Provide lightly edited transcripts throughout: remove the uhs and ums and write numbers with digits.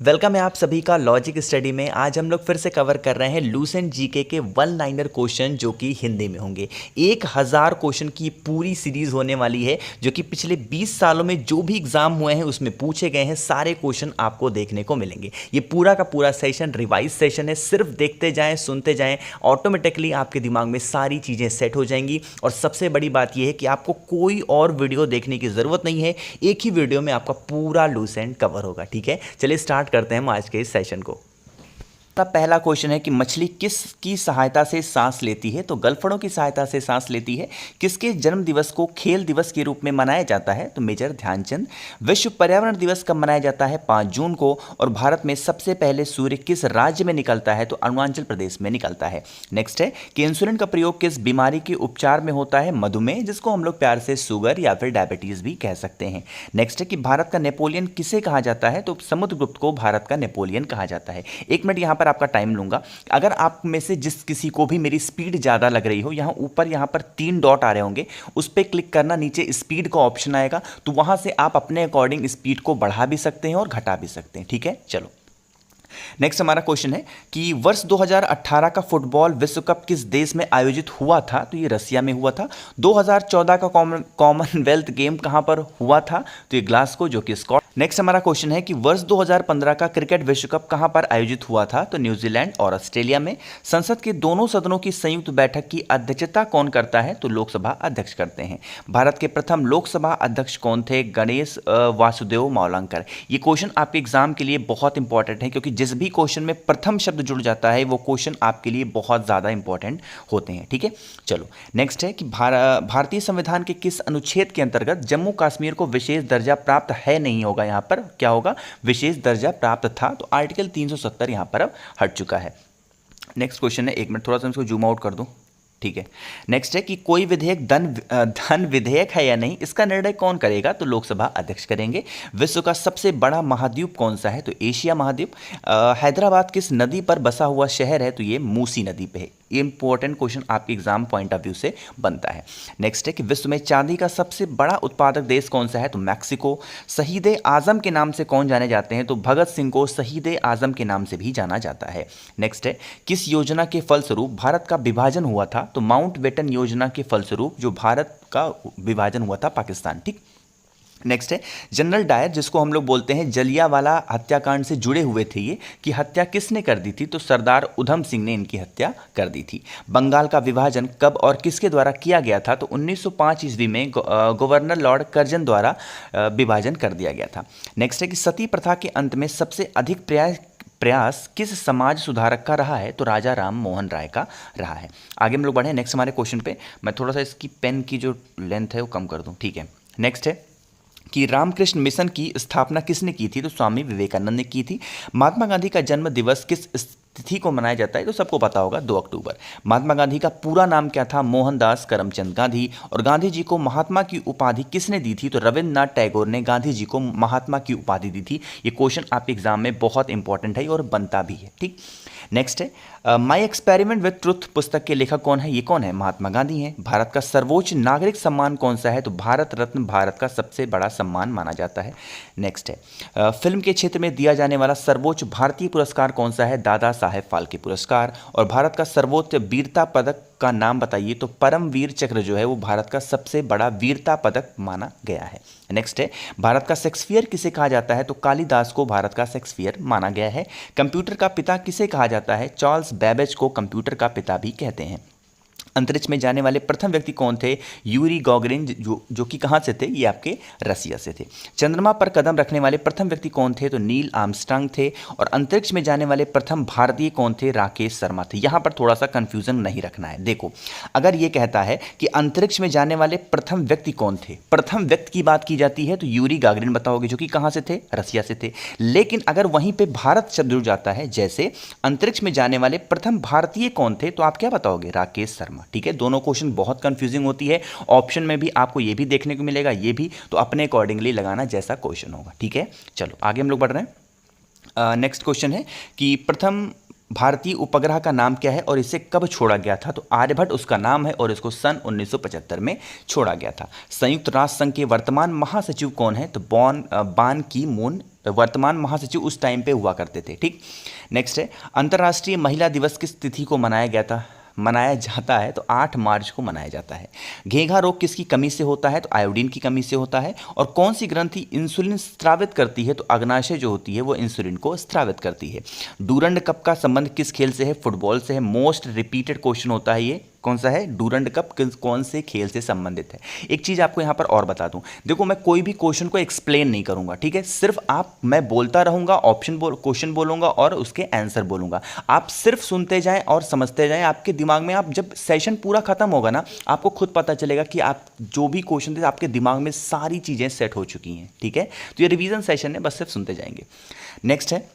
Welcome है आप सभी का लॉजिक स्टडी में। आज हम लोग फिर से कवर कर रहे हैं लूसेंट जीके के वन लाइनर क्वेश्चन जो कि हिंदी में होंगे। 1000 क्वेश्चन की पूरी सीरीज होने वाली है जो कि पिछले 20 सालों में जो भी एग्जाम हुए हैं उसमें पूछे गए हैं सारे क्वेश्चन आपको देखने को मिलेंगे। ये पूरा का पूरा सेशन रिवाइज सेशन है, सिर्फ देखते जाएं, सुनते जाएं, ऑटोमेटिकली आपके दिमाग में सारी चीज़ें सेट हो जाएंगी। और सबसे बड़ी बात यह है कि आपको कोई और वीडियो देखने की ज़रूरत नहीं है, एक ही वीडियो में आपका पूरा लूसेंट कवर होगा। ठीक है, चलिए स्टार्ट करते हैं हम आज के इस सेशन को। तब पहला क्वेश्चन है कि मछली किसकी सहायता से सांस लेती है? तो गलफड़ों की सहायता से सांस लेती है। किसके जन्म दिवस को खेल दिवस के रूप में मनाया जाता है? तो मेजर ध्यानचंद। विश्व पर्यावरण दिवस कब मनाया जाता है? 5 जून को। और भारत में सबसे पहले सूर्य किस राज्य में निकलता है? तो अरुणाचल प्रदेश में निकलता है। नेक्स्ट है कि इंसुलिन का प्रयोग किस बीमारी के उपचार में होता है? मधुमेह, जिसको हम लोग प्यार से शुगर या फिर डायबिटीज भी कह सकते हैं। नेक्स्ट है कि भारत का नेपोलियन किसे कहा जाता है? तो समुद्रगुप्त को भारत का नेपोलियन कहा जाता है। 1 मिनट यहाँ पर आपका टाइम लूंगा। अगर आप में से जिस किसी को भी मेरी स्पीड ज़्यादा लग रही हो, यहाँ पर 3 डॉट आ रहे होंगे, उस पर क्लिक करना, नीचे स्पीड का ऑप्शन आएगा, तो वहां से आप अपने अकॉर्डिंग स्पीड को बढ़ा भी सकते हैं और घटा भी सकते हैं। ठीक है, चलो नेक्स्ट हमारा क्वेश्चन है कि वर्ष 2018 का फुटबॉल विश्व कप किस देश में आयोजित हुआ था? तो ये रसिया में हुआ था। 2014 का कॉमनवेल्थ गेम कहां पर हुआ था? तो ये ग्लासगो, जो कि स्कॉटलैंड। नेक्स्ट हमारा क्वेश्चन है कि वर्ष 2015 का क्रिकेट विश्व कप कहां पर आयोजित हुआ था? तो न्यूजीलैंड और ऑस्ट्रेलिया में। संसद के दोनों सदनों की संयुक्त बैठक की अध्यक्षता कौन करता है? तो लोकसभा अध्यक्ष करते हैं। भारत के प्रथम लोकसभा अध्यक्ष कौन थे? गणेश वासुदेव मावलंकर। ये क्वेश्चन आपके एग्जाम के लिए बहुत इंपॉर्टेंट है, क्योंकि जिस भी क्वेश्चन में प्रथम शब्द जुड़ जाता है वो क्वेश्चन आपके लिए बहुत ज़्यादा इंपॉर्टेंट होते हैं। ठीक है, चलो नेक्स्ट है कि भारतीय संविधान के किस अनुच्छेद के अंतर्गत जम्मू कश्मीर को विशेष दर्जा प्राप्त है? नहीं होगा, यहाँ पर क्या होगा? विशेष दर्जा प्राप्त था। तो आर्टिकल 370 यहाँ पर अब हट चुका है। नेक्स्ट क्वेश्चन है, 1 मिनट थोड़ा सा इसको जूम आउट कर दूं। ठीक है, नेक्स्ट है कि कोई विधेयक धन विधेयक है या नहीं, इसका निर्णय कौन करेगा? तो लोकसभा अध्यक्ष करेंगे। विश्व का सबसे बड़ा महाद्वीप कौन सा है? तो एशिया महाद्वीप। हैदराबाद किस नदी पर बसा हुआ शहर है? तो ये मूसी नदी पे है। ये इंपॉर्टेंट क्वेश्चन आपके एग्जाम पॉइंट ऑफ व्यू से बनता है। नेक्स्ट है कि विश्व में चांदी का सबसे बड़ा उत्पादक देश कौन सा है? तो मैक्सिको। शहीद आजम के नाम से कौन जाने जाते हैं? तो भगत सिंह को शहीद आजम के नाम से भी जाना जाता है। नेक्स्ट है किस योजना के फलस्वरूप भारत का विभाजन हुआ था? तो माउंटबेटन योजना के फलस्वरूप जो भारत का विभाजन हुआ था पाकिस्तान। ठीक, नेक्स्ट है जनरल डायर, जिसको हम लोग बोलते हैं जलियांवाला हत्याकांड से जुड़े हुए थे, ये कि हत्या किसने कर दी थी? तो सरदार उधम सिंह ने इनकी हत्या कर दी थी। बंगाल का विभाजन कब और किसके द्वारा किया गया था? तो 1905 ईस्वी में गवर्नर लॉर्ड कर्जन द्वारा विभाजन कर दिया गया था। नेक्स्ट है कि सती प्रथा के अंत में सबसे अधिक प्रयास किस समाज सुधारक का रहा है? तो राजा राम मोहन राय का रहा है। आगे हम लोग बढ़े नेक्स्ट हमारे क्वेश्चन पे। मैं थोड़ा सा इसकी पेन की जो लेंथ है वो कम कर दूं। ठीक है, नेक्स्ट है कि रामकृष्ण मिशन की स्थापना किसने की थी? तो स्वामी विवेकानंद ने की थी। महात्मा गांधी का जन्म दिवस किस तिथि को मनाया जाता है? तो सबको पता होगा, 2 अक्टूबर। महात्मा गांधी का पूरा नाम क्या था? मोहनदास करमचंद गांधी। और गांधी जी को महात्मा की उपाधि किसने दी थी? तो रविन्द्रनाथ टैगोर ने गांधी जी को महात्मा की उपाधि दी थी। ये क्वेश्चन आपके एग्जाम में बहुत इंपॉर्टेंट है और बनता भी है। ठीक, नेक्स्ट है माई एक्सपेरिमेंट विथ ट्रुथ पुस्तक के लेखक कौन है? ये कौन है? महात्मा गांधी हैं। भारत का सर्वोच्च नागरिक सम्मान कौन सा है? तो भारत रत्न भारत का सबसे बड़ा सम्मान माना जाता है। नेक्स्ट है फिल्म के क्षेत्र में दिया जाने वाला सर्वोच्च भारतीय पुरस्कार कौन सा है? दादा साहेब फाल्के पुरस्कार। और भारत का सर्वोच्च वीरता पदक का नाम बताइए? तो परमवीर चक्र जो है वो भारत का सबसे बड़ा वीरता पदक माना गया है। नेक्स्ट है भारत का शेक्सपियर किसे कहा जाता है? तो कालिदास को भारत का शेक्सपियर माना गया है। कंप्यूटर का पिता किसे कहा जाता है? चार्ल्स बेबेज को कंप्यूटर का पिता भी कहते हैं। अंतरिक्ष में जाने वाले प्रथम व्यक्ति कौन थे? यूरी गॉगरिन, जो कि कहाँ से थे? ये आपके रसिया से थे। चंद्रमा पर कदम रखने वाले प्रथम व्यक्ति कौन थे? तो नील आर्मस्ट्रांग थे। और अंतरिक्ष में जाने वाले प्रथम भारतीय कौन थे? राकेश शर्मा थे। यहाँ पर थोड़ा सा कंफ्यूजन नहीं रखना है। देखो, अगर ये कहता है कि अंतरिक्ष में जाने वाले प्रथम व्यक्ति कौन थे, प्रथम व्यक्ति की बात की जाती है, तो यूरी गागरिन बताओगे, जो कि कहाँ से थे? रसिया से थे। लेकिन अगर वहीं पर भारत शब्द जुड़ जाता है, जैसे अंतरिक्ष में जाने वाले प्रथम भारतीय कौन थे, तो आप क्या बताओगे? राकेश शर्मा। ठीक है, दोनों क्वेश्चन बहुत कंफ्यूजिंग होती है। ऑप्शन में भी आपको ये भी देखने को मिलेगा, ये भी, तो अपने अकॉर्डिंगली लगाना जैसा क्वेश्चन होगा। ठीक है, चलो आगे हम लोग बढ़ रहे हैं। नेक्स्ट क्वेश्चन है कि प्रथम भारतीय उपग्रह का नाम क्या है और इसे कब छोड़ा गया था? तो आर्यभट्ट उसका नाम है और इसको सन 1975 में छोड़ा गया था। संयुक्त राष्ट्र संघ के वर्तमान महासचिव कौन है? तो बान की मून वर्तमान महासचिव उस टाइम पे हुआ करते थे। ठीक, नेक्स्ट है, अंतर्राष्ट्रीय महिला दिवस किस तिथि को मनाया जाता है? तो 8 मार्च को मनाया जाता है। घेंघा रोग किसकी कमी से होता है? तो आयोडीन की कमी से होता है। और कौन सी ग्रंथि इंसुलिन स्रावित करती है? तो अग्नाशय जो होती है वो इंसुलिन को स्रावित करती है। डूरंड कप का संबंध किस खेल से है? फुटबॉल से है। मोस्ट रिपीटेड क्वेश्चन होता है ये, कौन सा है? डूरंड कप कौन से खेल से संबंधित है? एक चीज आपको यहां पर और बता दूं, देखो मैं कोई भी क्वेश्चन को एक्सप्लेन नहीं करूंगा, ठीक है? सिर्फ मैं बोलता रहूंगा, क्वेश्चन बोलूंगा और उसके आंसर बोलूंगा। आप सिर्फ सुनते जाएं और समझते जाएं। आपके दिमाग में, आप जब सेशन पूरा खत्म होगा ना, आपको खुद पता चलेगा कि आप जो भी क्वेश्चन थे आपके दिमाग में सारी चीजें सेट हो चुकी हैं। ठीक है, तो ये रिवीजन सेशन है, बस सिर्फ सुनते जाएंगे। नेक्स्ट है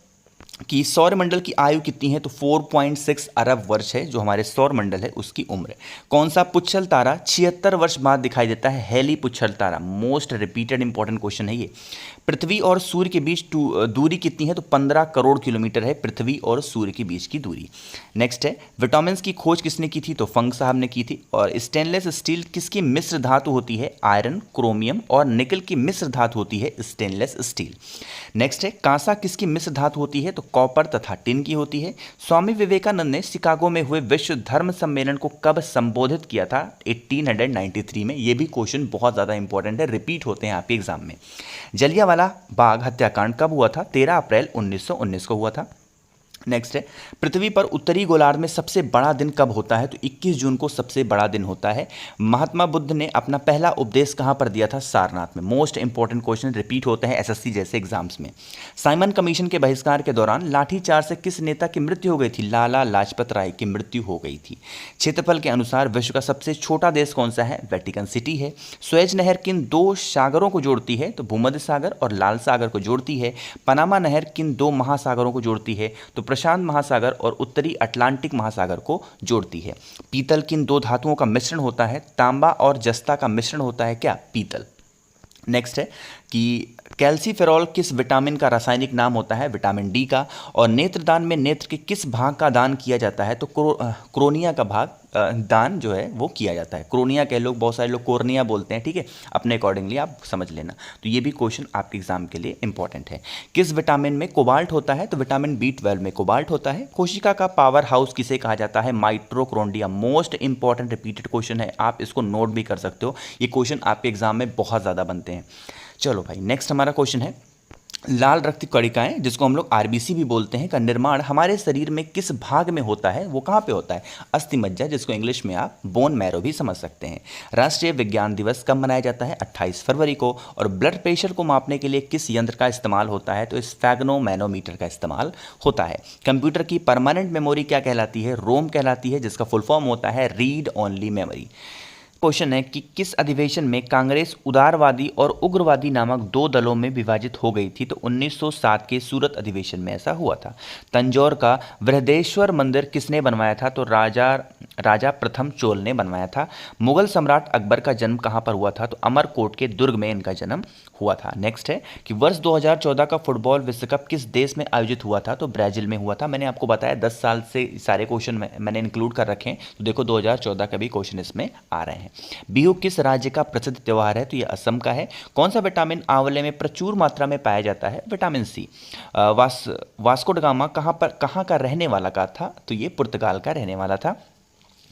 कि सौरमंडल की आयु कितनी है? तो 4.6 अरब वर्ष है जो हमारे सौरमंडल है उसकी उम्र। कौन सा पुच्छल तारा 76 वर्ष बाद दिखाई देता है? हेली पुच्छल तारा। मोस्ट रिपीटेड इंपॉर्टेंट क्वेश्चन है ये। पृथ्वी और सूर्य के बीच दूरी कितनी है? तो 15 करोड़ किलोमीटर है पृथ्वी और सूर्य के बीच की दूरी। नेक्स्ट है, विटामिन की खोज किसने की थी? तो फंग साहब ने की थी। और स्टेनलेस स्टील किसकी मिश्र धातु होती है? आयरन, क्रोमियम और निकल की मिश्र धातु होती है स्टेनलेस स्टील। नेक्स्ट है, कांसा किसकी मिश्र धातु होती है? तो कॉपर तथा टिन की होती है। स्वामी विवेकानंद ने शिकागो में हुए विश्व धर्म सम्मेलन को कब संबोधित किया था? 1893 में। यह भी क्वेश्चन बहुत ज़्यादा इंपॉर्टेंट है, रिपीट होते हैं आपके एग्जाम में। जलियांवाला बाग हत्याकांड कब हुआ था? 13 अप्रैल 1919 को हुआ था। नेक्स्ट है, पृथ्वी पर उत्तरी गोलार्ध में सबसे बड़ा दिन कब होता है? तो 21 जून को सबसे बड़ा दिन होता है। महात्मा बुद्ध ने अपना पहला उपदेश कहां पर दिया था? सारनाथ में। मोस्ट इंपॉर्टेंट क्वेश्चन रिपीट होते हैं एसएससी जैसे एग्जाम्स में। साइमन कमीशन के बहिष्कार के दौरान लाठीचार्ज से किस नेता की मृत्यु हो गई थी? लाला लाजपत राय की मृत्यु हो गई थी। क्षेत्रफल के अनुसार विश्व का सबसे छोटा देश कौन सा है? वेटिकन सिटी है। सुएज नहर किन 2 सागरों को जोड़ती है? तो भूमध्य सागर और लाल सागर को जोड़ती है। पनामा नहर किन 2 महासागरों को जोड़ती है? तो प्रशांत महासागर और उत्तरी अटलांटिक महासागर को जोड़ती है। पीतल किन 2 धातुओं का मिश्रण होता है? तांबा और जस्ता का मिश्रण होता है क्या? पीतल। नेक्स्ट है कि कैल्सीफेरॉल किस विटामिन का रासायनिक नाम होता है? विटामिन डी का। और नेत्रदान में नेत्र के किस भाग का दान किया जाता है? तो क्रोनिया का भाग दान जो है वो किया जाता है। क्रोनिया के लोग, बहुत सारे लोग कोर्निया बोलते हैं, ठीक है? अपने अकॉर्डिंगली आप समझ लेना। तो ये भी क्वेश्चन आपके एग्जाम के लिए इंपॉर्टेंट है। किस विटामिन में कोबाल्ट होता है? तो विटामिन B12 में कोबाल्ट होता है। कोशिका का पावर हाउस किसे कहा जाता है? Mitochondria. Most important repeated question है, आप इसको नोट भी कर सकते हो। ये क्वेश्चन आपके एग्जाम में बहुत ज़्यादा बनते हैं। चलो भाई, नेक्स्ट हमारा क्वेश्चन है, लाल रक्त कणिकाएं जिसको हम लोग आरबीसी भी बोलते हैं का निर्माण हमारे शरीर में किस भाग में होता है? वो कहाँ पे होता है? अस्थि मज्जा, जिसको इंग्लिश में आप बोन मैरो भी समझ सकते हैं। राष्ट्रीय विज्ञान दिवस कब मनाया जाता है? 28 फरवरी को। और ब्लड प्रेशर को मापने के लिए किस यंत्र का इस्तेमाल होता है? तो स्फेग्नोमैनोमीटर का इस्तेमाल होता है। कंप्यूटर की परमानेंट मेमोरी क्या कहलाती है? रोम कहलाती है, जिसका फुल फॉर्म होता है रीड ओनली मेमोरी। क्वेश्चन है कि किस अधिवेशन में कांग्रेस उदारवादी और उग्रवादी नामक 2 दलों में विभाजित हो गई थी? तो 1907 के सूरत अधिवेशन में ऐसा हुआ था। तंजौर का बृहदेश्वर मंदिर किसने बनवाया था? तो राजा प्रथम चोल ने बनवाया था। मुगल सम्राट अकबर का जन्म कहाँ पर हुआ था? तो अमरकोट के दुर्ग में इनका जन्म हुआ था। नेक्स्ट है कि वर्ष 2014 का फुटबॉल विश्व कप किस देश में आयोजित हुआ था? तो ब्राजील में हुआ था। मैंने आपको बताया 10 साल से सारे क्वेश्चन मैंने इंक्लूड कर रखे हैं, तो देखो 2014 का भी क्वेश्चन इसमें आ रहे हैं। बिहू किस राज्य का प्रसिद्ध त्योहार है? तो ये असम का है। कौन सा विटामिन आंवले में प्रचुर मात्रा में पाया जाता है? Vitamin C. Vasco da Gama कहाँ का रहने वाला का था? तो ये पुर्तगाल का रहने वाला था।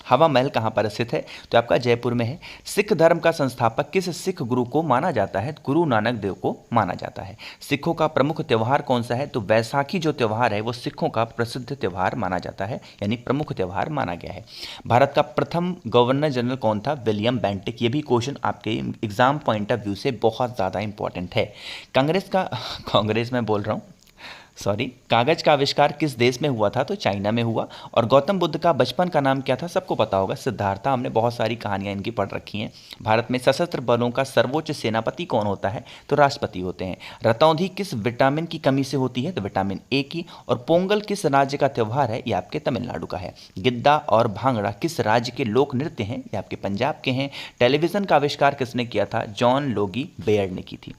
हवा महल कहाँ पर स्थित है? तो आपका जयपुर में है। सिख धर्म का संस्थापक किस सिख गुरु को माना जाता है? गुरु नानक देव को माना जाता है। सिखों का प्रमुख त्यौहार कौन सा है? तो वैसाखी जो त्यौहार है वो सिखों का प्रसिद्ध त्यौहार माना जाता है, यानी प्रमुख त्यौहार माना गया है। भारत का प्रथम गवर्नर जनरल कौन था? William Bentinck. ये भी क्वेश्चन आपके एग्जाम पॉइंट ऑफ व्यू से बहुत ज़्यादा इंपॉर्टेंट है। कांग्रेस में बोल रहा हूँ, सॉरी, कागज का आविष्कार किस देश में हुआ था? तो चाइना में हुआ। और गौतम बुद्ध का बचपन का नाम क्या था? सबको पता होगा, सिद्धार्था। हमने बहुत सारी कहानियां इनकी पढ़ रखी हैं। भारत में सशस्त्र बलों का सर्वोच्च सेनापति कौन होता है? तो राष्ट्रपति होते हैं। रतौंधी किस विटामिन की कमी से होती है? तो विटामिन ए की। और पोंगल किस राज्य का त्यौहार है? ये आपके तमिलनाडु का है। गिद्दा और भांगड़ा किस राज्य के लोक नृत्य हैं? ये आपके पंजाब के हैं। टेलीविजन का आविष्कार किसने किया था? जॉन लोगी बेयर ने की थी।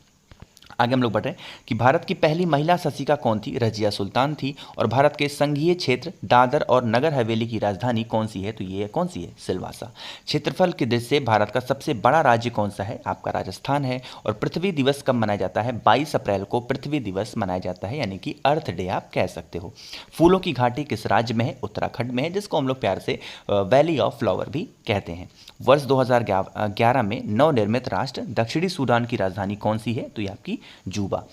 आगे हम लोग बढ़ रहे हैं कि भारत की पहली महिला शासिका कौन थी? रजिया सुल्तान थी। और भारत के संघीय क्षेत्र दादर और नगर हवेली की राजधानी कौन सी है? तो ये कौन सी है? सिलवासा। क्षेत्रफल की दृष्टि से भारत का सबसे बड़ा राज्य कौन सा है? आपका राजस्थान है। और पृथ्वी दिवस कब मनाया जाता है? 22 अप्रैल को पृथ्वी दिवस मनाया जाता है, यानी कि अर्थ डे आप कह सकते हो। फूलों की घाटी किस राज्य में है? उत्तराखंड में है, जिसको हम लोग प्यार से वैली ऑफ फ्लावर भी कहते हैं। वर्ष 2011 में नवनिर्मित राष्ट्र दक्षिणी सूडान की राजधानी कौन सी है? तो ये आपकी जूबा।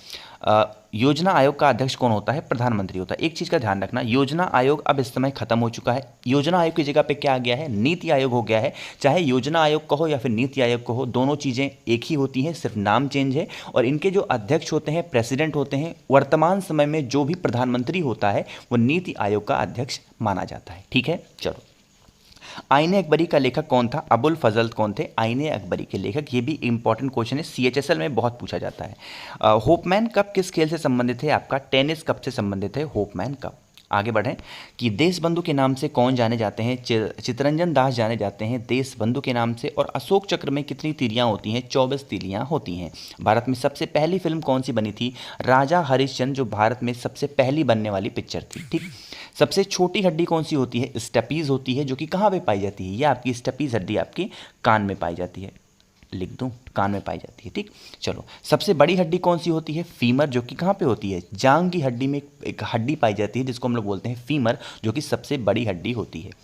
योजना आयोग का अध्यक्ष कौन होता है? प्रधानमंत्री होता है। एक चीज़ का ध्यान रखना, योजना आयोग अब इस समय खत्म हो चुका है। योजना आयोग की जगह पे क्या आ गया है? नीति आयोग हो गया है। चाहे योजना आयोग कहो या फिर नीति आयोग कहो, दोनों चीज़ें एक ही होती हैं, सिर्फ नाम चेंज है। और इनके जो अध्यक्ष होते हैं, प्रेसिडेंट होते हैं, वर्तमान समय में जो भी प्रधानमंत्री होता है वो नीति आयोग का अध्यक्ष माना जाता है। ठीक है, चलो। आईने अकबरी का लेखक कौन था? अबुल फजल कौन थे आईने अकबरी के लेखक? ये भी इंपॉर्टेंट क्वेश्चन है, सीएचएसएल में बहुत पूछा जाता है। होपमैन कप किस खेल से संबंधित है? आपका टेनिस कप से संबंधित है होपमैन कप। आगे बढ़ें कि देशबंधु के नाम से कौन जाने जाते हैं? चितरंजन दास जाने जाते हैं देशबंधु के नाम से। और अशोक चक्र में कितनी तीलियां होती हैं? 24 तीलियां होती हैं। भारत में सबसे पहली फिल्म कौन सी बनी थी? राजा हरिश्चंद्र, जो भारत में सबसे पहली बनने वाली पिक्चर थी। ठीक। सबसे छोटी हड्डी कौन सी होती है? स्टेपीज होती है, जो कि कहाँ पे पाई जाती है? यह आपकी स्टेपीज हड्डी आपकी कान में पाई जाती है। लिख दूं, कान में पाई जाती है। ठीक, चलो। सबसे बड़ी हड्डी कौन सी होती है? फीमर, जो कि कहाँ पे होती है? जांग की हड्डी में एक हड्डी पाई जाती है जिसको हम लोग बोलते हैं फीमर, जो कि सबसे बड़ी हड्डी होती है।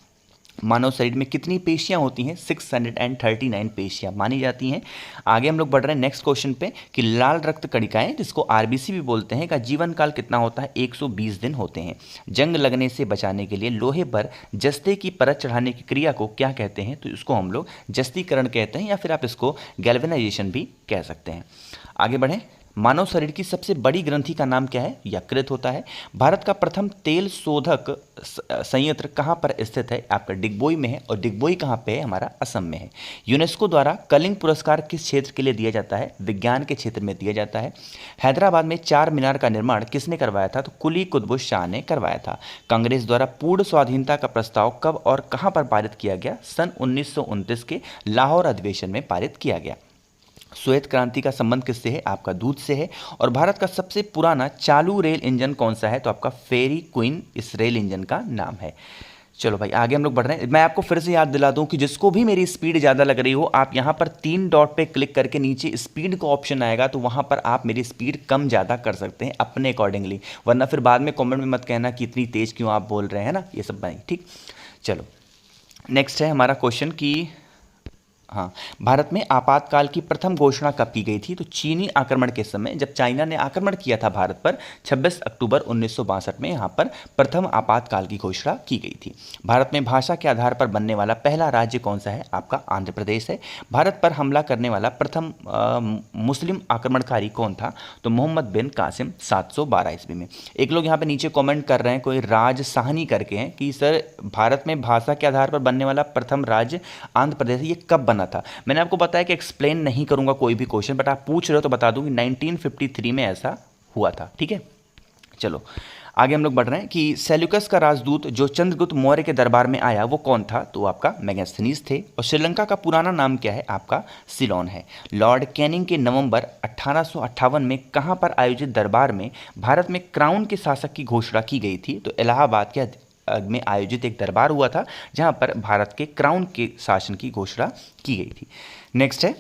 मानव शरीर में कितनी पेशियां होती हैं? 639 पेशियां मानी जाती हैं। आगे हम लोग बढ़ रहे हैं नेक्स्ट क्वेश्चन पे कि लाल रक्त कणिकाएं, जिसको आरबीसी भी बोलते हैं, का जीवन काल कितना होता है? 120 दिन होते हैं। जंग लगने से बचाने के लिए लोहे पर जस्ते की परत चढ़ाने की क्रिया को क्या कहते हैं? तो इसको हम लोग जस्तीकरण कहते हैं, या फिर आप इसको गैल्वेनाइजेशन भी कह सकते हैं। आगे बढ़ें। मानव शरीर की सबसे बड़ी ग्रंथि का नाम क्या है? यकृत होता है। भारत का प्रथम तेल शोधक संयंत्र कहाँ पर स्थित है? आपका डिगबोई में है। और डिगबोई कहाँ पे है? हमारा असम में है। यूनेस्को द्वारा कलिंग पुरस्कार किस क्षेत्र के लिए दिया जाता है? विज्ञान के क्षेत्र में दिया जाता है। हैदराबाद में चार मीनार का निर्माण किसने करवाया था? तो कुली कुतुब शाह ने करवाया था। कांग्रेस द्वारा पूर्ण स्वाधीनता का प्रस्ताव कब और कहाँ पर पारित किया गया? सन 1929 के लाहौर अधिवेशन में पारित किया गया। श्वेत क्रांति का संबंध किससे है? आपका दूध से है। और भारत का सबसे पुराना चालू रेल इंजन कौन सा है? तो आपका फेरी क्वीन इस रेल इंजन का नाम है। चलो भाई, आगे हम लोग बढ़ रहे हैं। मैं आपको फिर से याद दिला दूं कि जिसको भी मेरी स्पीड ज़्यादा लग रही हो, आप यहाँ पर 3 डॉट पे क्लिक करके नीचे स्पीड का ऑप्शन आएगा, तो वहाँ पर आप मेरी स्पीड कम ज़्यादा कर सकते हैं अपने अकॉर्डिंगली। वरना फिर बाद में कॉमेंट में मत कहना कि इतनी तेज़ क्यों आप बोल रहे हैं ना, ये सब भाई। ठीक, चलो। नेक्स्ट है हमारा क्वेश्चन कि हाँ, भारत में आपातकाल की प्रथम घोषणा कब की गई थी? तो चीनी आक्रमण के समय, जब चाइना ने आक्रमण किया था भारत पर 26 अक्टूबर 1962 में, यहाँ पर प्रथम आपातकाल की घोषणा की गई थी। भारत में भाषा के आधार पर बनने वाला पहला राज्य कौन सा है? आपका आंध्र प्रदेश है। भारत पर हमला करने वाला प्रथम मुस्लिम आक्रमणकारी कौन था? तो मोहम्मद बिन कासिम 712 ईस्वी में। एक लोग यहाँ पे नीचे कॉमेंट कर रहे हैं, कोई राज साहनी करके हैं, कि सर भारत में भाषा के आधार पर बनने वाला प्रथम राज्य आंध्र प्रदेश, ये कब बना था? मैंने आपको बताया कि एक्सप्लेन नहीं करूंगा कोई भी क्वेश्चन, बट आप पूछ रहे हो तो बता दूं कि 1953 में ऐसा हुआ था। ठीक है, चलो आगे हम लोग बढ़ रहे हैं कि सेल्यूकस का राजदूत जो चंद्रगुप्त मौर्य के दरबार में आया वो कौन था? तो आपका मेगास्थनीज थे। और श्रीलंका का पुराना नाम क्या है? आपका सिलोन है। लॉर्ड कैनिंग के नवंबर 1858 में कहां पर आयोजित दरबार में भारत में क्राउन के शासक की घोषणा की गई थी? तो इलाहाबाद के में आयोजित एक दरबार हुआ था जहां पर भारत के क्राउन के शासन की घोषणा की गई थी। नेक्स्ट है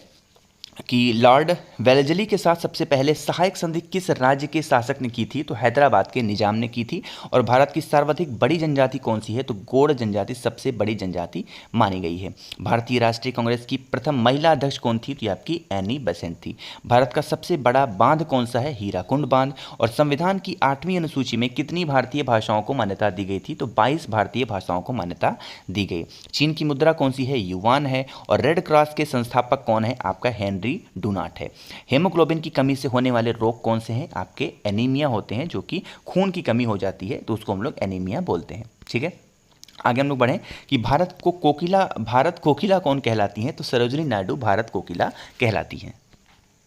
कि लॉर्ड वेलेस्ली के साथ सबसे पहले सहायक संधि किस राज्य के शासक ने की थी? तो हैदराबाद के निजाम ने की थी। और भारत की सर्वाधिक बड़ी जनजाति कौन सी है? तो गोंड जनजाति सबसे बड़ी जनजाति मानी गई है। भारतीय राष्ट्रीय कांग्रेस की प्रथम महिला अध्यक्ष कौन थी? तो आपकी एनी बेसेंट थी। भारत का सबसे बड़ा बांध कौन सा है? हीराकुंड बांध। और संविधान की 8वीं अनुसूची में कितनी भारतीय भाषाओं को मान्यता दी गई थी? तो 22 भारतीय भाषाओं को मान्यता दी गई। चीन की मुद्रा कौन सी है? युआन है। और रेड क्रॉस के संस्थापक कौन है? आपका हेनरी डुनाट है। हेमोग्लोबिन की कमी से होने वाले रोग कौन से हैं? आपके एनीमिया होते हैं, जो कि खून की कमी हो जाती है, तो उसको हम लोग एनीमिया बोलते हैं। ठीक है, आगे हम लोग बढ़ें कि भारत कोकिला कौन कहलाती हैं? तो सरोजिनी नायडू भारत कोकिला कहलाती हैं।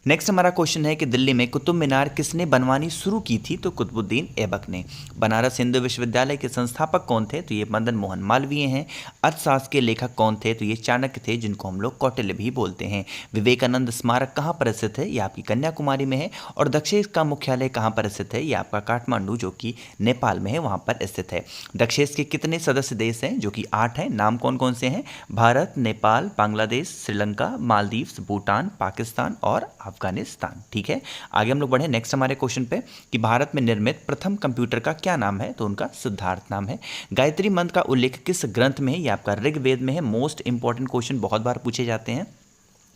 नेक्स्ट हमारा क्वेश्चन है कि दिल्ली में कुतुब मीनार किसने बनवानी शुरू की थी? तो कुतुबुद्दीन ऐबक ने। बनारस हिंदू विश्वविद्यालय के संस्थापक कौन थे? तो ये मदन मोहन मालवीय हैं। अर्थशास्त्र के लेखक कौन थे? तो ये चाणक्य थे, जिनको हम लोग कौटिल्य भी बोलते हैं। विवेकानंद स्मारक कहाँ पर स्थित है? ये आपकी कन्याकुमारी में है। और दक्षेश का मुख्यालय कहाँ पर स्थित है? ये आपका काठमांडू, जो कि नेपाल में है, वहाँ पर स्थित है। दक्षेश के कितने सदस्य देश हैं? जो कि 8 हैं। नाम कौन कौन से हैं? भारत, नेपाल, बांग्लादेश, श्रीलंका, मालदीव्स, भूटान, पाकिस्तान और अफगानिस्तान। ठीक है, आगे हम लोग बढ़े नेक्स्ट हमारे क्वेश्चन पे कि भारत में निर्मित प्रथम कंप्यूटर का क्या नाम है? तो उनका सिद्धार्थ नाम है। गायत्री मंत्र का उल्लेख किस ग्रंथ में है? ये आपका ऋग्वेद में है। मोस्ट इंपॉर्टेंट क्वेश्चन, बहुत बार पूछे जाते हैं।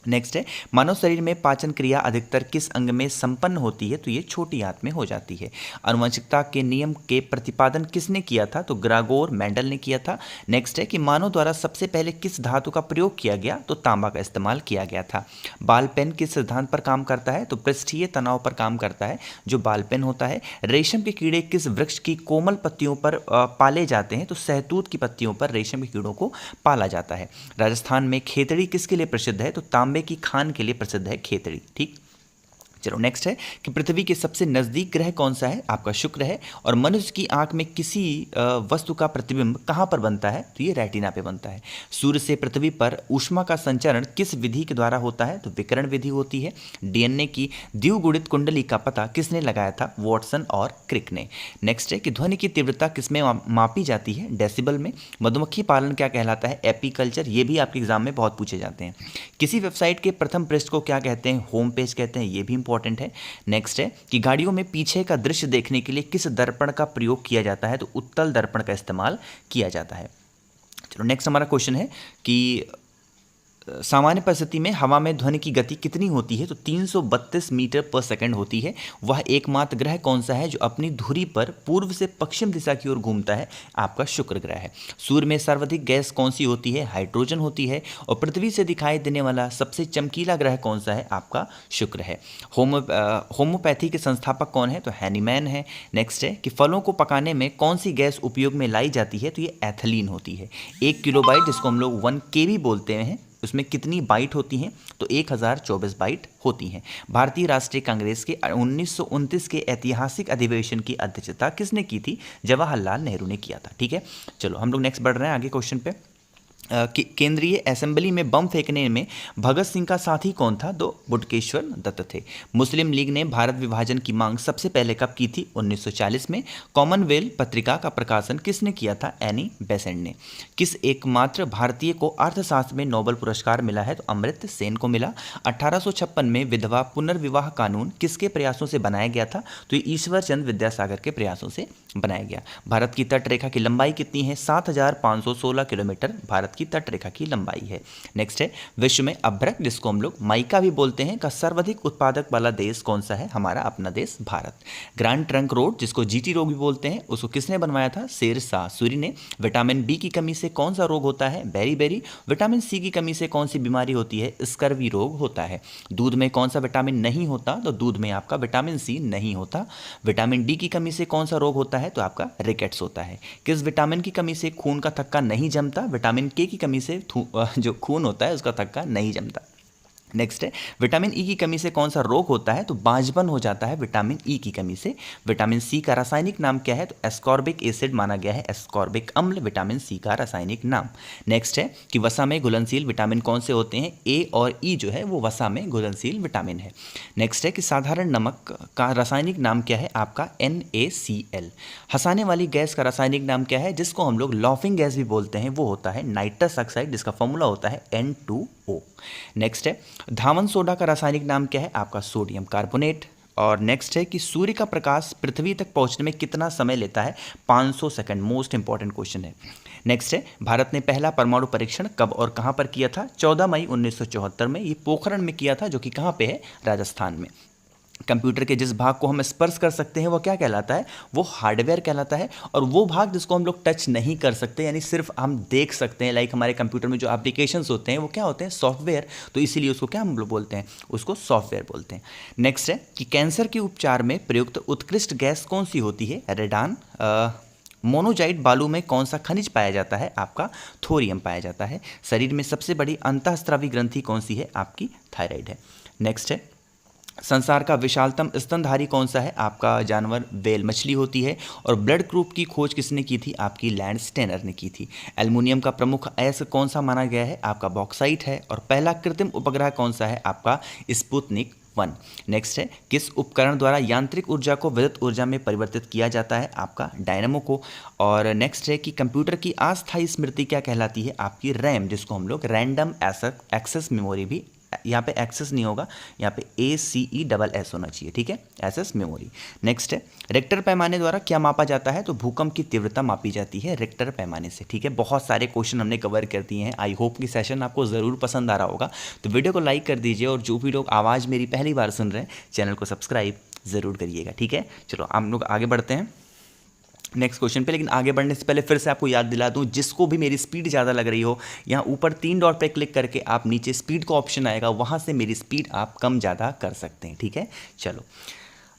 नेक्स्ट है, मानव शरीर में पाचन क्रिया अधिकतर किस अंग में संपन्न होती है? तो ये छोटी आंत में हो जाती है। आनुवंशिकता के नियम के प्रतिपादन किसने किया था? तो ग्रागोर मेंडल ने किया था। नेक्स्ट है कि मानव द्वारा सबसे पहले किस धातु का प्रयोग किया गया? तो तांबा का इस्तेमाल किया गया था। बाल पेन किस सिद्धांत पर काम करता है? तो पृष्ठीय तनाव पर काम करता है जो बाल पेन होता है। रेशम के कीड़े किस वृक्ष की कोमल पत्तियों पर पाले जाते हैं? तो सहतूत की पत्तियों पर रेशम के कीड़ों को पाला जाता है। राजस्थान में खेतड़ी किसके लिए प्रसिद्ध है? तो तांबे की खान के लिए प्रसिद्ध है खेतड़ी। ठीक, चलो नेक्स्ट है कि पृथ्वी के सबसे नज़दीक ग्रह कौन सा है? आपका शुक्र है। और मनुष्य की आंख में किसी वस्तु का प्रतिबिंब कहाँ पर बनता है? तो ये रेटिना पे बनता है। सूर्य से पृथ्वी पर ऊष्मा का संचरण किस विधि के द्वारा होता है? तो विकिरण विधि होती है। डीएनए की द्विगुणित कुंडली का पता किसने लगाया था? वॉटसन और क्रिक ने। नेक्स्ट है कि ध्वनि की तीव्रता किसमें मापी जाती है? डेसिबल में। मधुमक्खी पालन क्या कहलाता है? एपीकल्चर। ये भी आपके एग्जाम में बहुत पूछे जाते हैं। किसी वेबसाइट के प्रथम पृष्ठ को क्या कहते हैं? होम पेज कहते हैं। ये भी इंपॉर्टेंट है। नेक्स्ट है कि गाड़ियों में पीछे का दृश्य देखने के लिए किस दर्पण का प्रयोग किया जाता है? तो उत्तल दर्पण का इस्तेमाल किया जाता है। चलो नेक्स्ट हमारा क्वेश्चन है कि सामान्य परिस्थिति में हवा में ध्वनि की गति कितनी होती है? तो 332 मीटर पर सेकंड होती है। वह एकमात्र ग्रह कौन सा है जो अपनी धुरी पर पूर्व से पश्चिम दिशा की ओर घूमता है? आपका शुक्र ग्रह है। सूर्य में सर्वाधिक गैस कौन सी होती है? हाइड्रोजन होती है। और पृथ्वी से दिखाई देने वाला सबसे चमकीला ग्रह कौन सा है? आपका शुक्र है। होम्योपैथी के संस्थापक कौन है? तो हैनीमैन है। नेक्स्ट है कि फलों को पकाने में कौन सी गैस उपयोग में लाई जाती है? तो ये एथिलीन होती है। 1 किलोबाइट, जिसको हम लोग 1 KB बोलते हैं, उसमें कितनी बाइट होती हैं? तो 1024 बाइट होती हैं। भारतीय राष्ट्रीय कांग्रेस के 1929 के ऐतिहासिक अधिवेशन की अध्यक्षता किसने की थी? जवाहरलाल नेहरू ने किया था। ठीक है, चलो हम लोग नेक्स्ट बढ़ रहे हैं आगे क्वेश्चन पे। केंद्रीय असेंबली में बम फेंकने में भगत सिंह का साथी कौन था? तो बुटकेश्वर दत्त थे। मुस्लिम लीग ने भारत विभाजन की मांग सबसे पहले कब की थी? 1940 में। कॉमनवेल्थ पत्रिका का प्रकाशन किसने किया था? एनी बेसेंट ने। किस एकमात्र भारतीय को अर्थशास्त्र में नोबेल पुरस्कार मिला है? तो अमर्त्य सेन को मिला। 1856 में विधवा पुनर्विवाह कानून किसके प्रयासों से बनाया गया था? तो ये ईश्वर चंद्र विद्यासागर के प्रयासों से बनाया गया। भारत की तट रेखा की लंबाई कितनी है? 7516 किलोमीटर भारत की तट रेखा की लंबाई है। नेक्स्ट है विश्व में अभ्रक, जिसको हम लोग माइका भी बोलते हैं, का सर्वाधिक उत्पादक वाला देश कौन सा है? हमारा अपना देश भारत। ग्रैंड ट्रंक रोड, जिसको जीटी रोड भी बोलते हैं, उसको किसने बनवाया था? शेरशाह सूरी ने। विटामिन बी की कमी से कौन सा रोग होता है? बेरी। विटामिन सी की कमी से कौन सी बीमारी होती है? स्कर्वी रोग होता है। दूध में कौन सा विटामिन नहीं होता? तो दूध में आपका विटामिन सी नहीं होता। विटामिन डी की कमी से कौन सा रोग होता है? तो आपका रिकेट्स होता है। किस विटामिन की कमी से खून का थक्का नहीं जमता? विटामिन के की कमी से जो खून होता है उसका थक्का नहीं जमता। नेक्स्ट है विटामिन ई की कमी से कौन सा रोग होता है? तो बांझपन हो जाता है विटामिन ई की कमी से। विटामिन सी का रासायनिक नाम क्या है? तो एस्कॉर्बिक एसिड माना गया है, एस्कॉर्बिक अम्ल विटामिन सी का रासायनिक नाम। नेक्स्ट है कि वसा में घुलनशील विटामिन कौन से होते हैं? ए और ई जो है वो वसा में घुलनशील विटामिन है। नेक्स्ट है कि साधारण नमक का रासायनिक नाम क्या है? आपका NaCl। हंसाने वाली गैस का रासायनिक नाम क्या है, जिसको हम लोग लॉफिंग गैस भी बोलते हैं? वो होता है नाइट्रस ऑक्साइड, जिसका फॉर्मूला होता है N2O। नेक्स्ट है धावन सोडा का रासायनिक नाम क्या है? आपका सोडियम कार्बोनेट। और नेक्स्ट है कि सूर्य का प्रकाश पृथ्वी तक पहुंचने में कितना समय लेता है? 500 सेकंड। मोस्ट इंपॉर्टेंट क्वेश्चन है। नेक्स्ट है भारत ने पहला परमाणु परीक्षण कब और कहां पर किया था? 14 मई 1974 में। ये पोखरण में किया था, जो कि कहां पे है? राजस्थान में। कंप्यूटर के जिस भाग को हम स्पर्श कर सकते हैं वो क्या कहलाता है? वो हार्डवेयर कहलाता है। और वो भाग जिसको हम लोग टच नहीं कर सकते, यानी सिर्फ हम देख सकते हैं, लाइक हमारे कंप्यूटर में जो एप्लीकेशंस होते हैं वो क्या होते हैं? सॉफ्टवेयर। तो इसीलिए उसको क्या हम लोग बोलते हैं? उसको सॉफ्टवेयर बोलते हैं। नेक्स्ट है कि कैंसर के उपचार में प्रयुक्त उत्कृष्ट गैस कौन सी होती है? रेडान। मोनोजाइट बालू में कौन सा खनिज पाया जाता है? आपका थोरियम पाया जाता है। शरीर में सबसे बड़ी अंतःस्रावी ग्रंथि कौन सी है? आपकी थायराइड है। नेक्स्ट है संसार का विशालतम स्तनधारी कौन सा है? आपका जानवर व्हेल मछली होती है। और ब्लड ग्रुप की खोज किसने की थी? आपकी लैंड स्टेनर ने की थी। एल्युमिनियम का प्रमुख अयस्क कौन सा माना गया है? आपका बॉक्साइट है। और पहला कृत्रिम उपग्रह कौन सा है? आपका स्पुतनिक 1। नेक्स्ट है, किस उपकरण द्वारा यांत्रिक ऊर्जा को विद्युत ऊर्जा में परिवर्तित किया जाता है? आपका डायनामो को। और नेक्स्ट है कि कंप्यूटर की अस्थायी स्मृति क्या कहलाती है? आपकी रैम, जिसको हम लोग रैंडम एक्सेस मेमोरी भी, यहाँ पे एक्सेस नहीं होगा, यहाँ पे ACESS होना चाहिए, ठीक है, एक्सेस मेमोरी। नेक्स्ट है, रिक्टर पैमाने द्वारा क्या मापा जाता है? तो भूकंप की तीव्रता मापी जाती है रिक्टर पैमाने से, ठीक है। बहुत सारे क्वेश्चन हमने कवर कर दिए हैं। आई होप कि सेशन आपको ज़रूर पसंद आ रहा होगा। तो वीडियो को लाइक कर दीजिए, और जो भी लोग आवाज़ मेरी पहली बार सुन रहे हैं, चैनल को सब्सक्राइब ज़रूर करिएगा, ठीक है। चलो हम लोग आगे बढ़ते हैं नेक्स्ट क्वेश्चन पे। लेकिन आगे बढ़ने से पहले फिर से आपको याद दिला दूं, जिसको भी मेरी स्पीड ज़्यादा लग रही हो, यहाँ ऊपर 3 डॉट पे क्लिक करके आप नीचे स्पीड का ऑप्शन आएगा, वहाँ से मेरी स्पीड आप कम ज़्यादा कर सकते हैं, ठीक है। चलो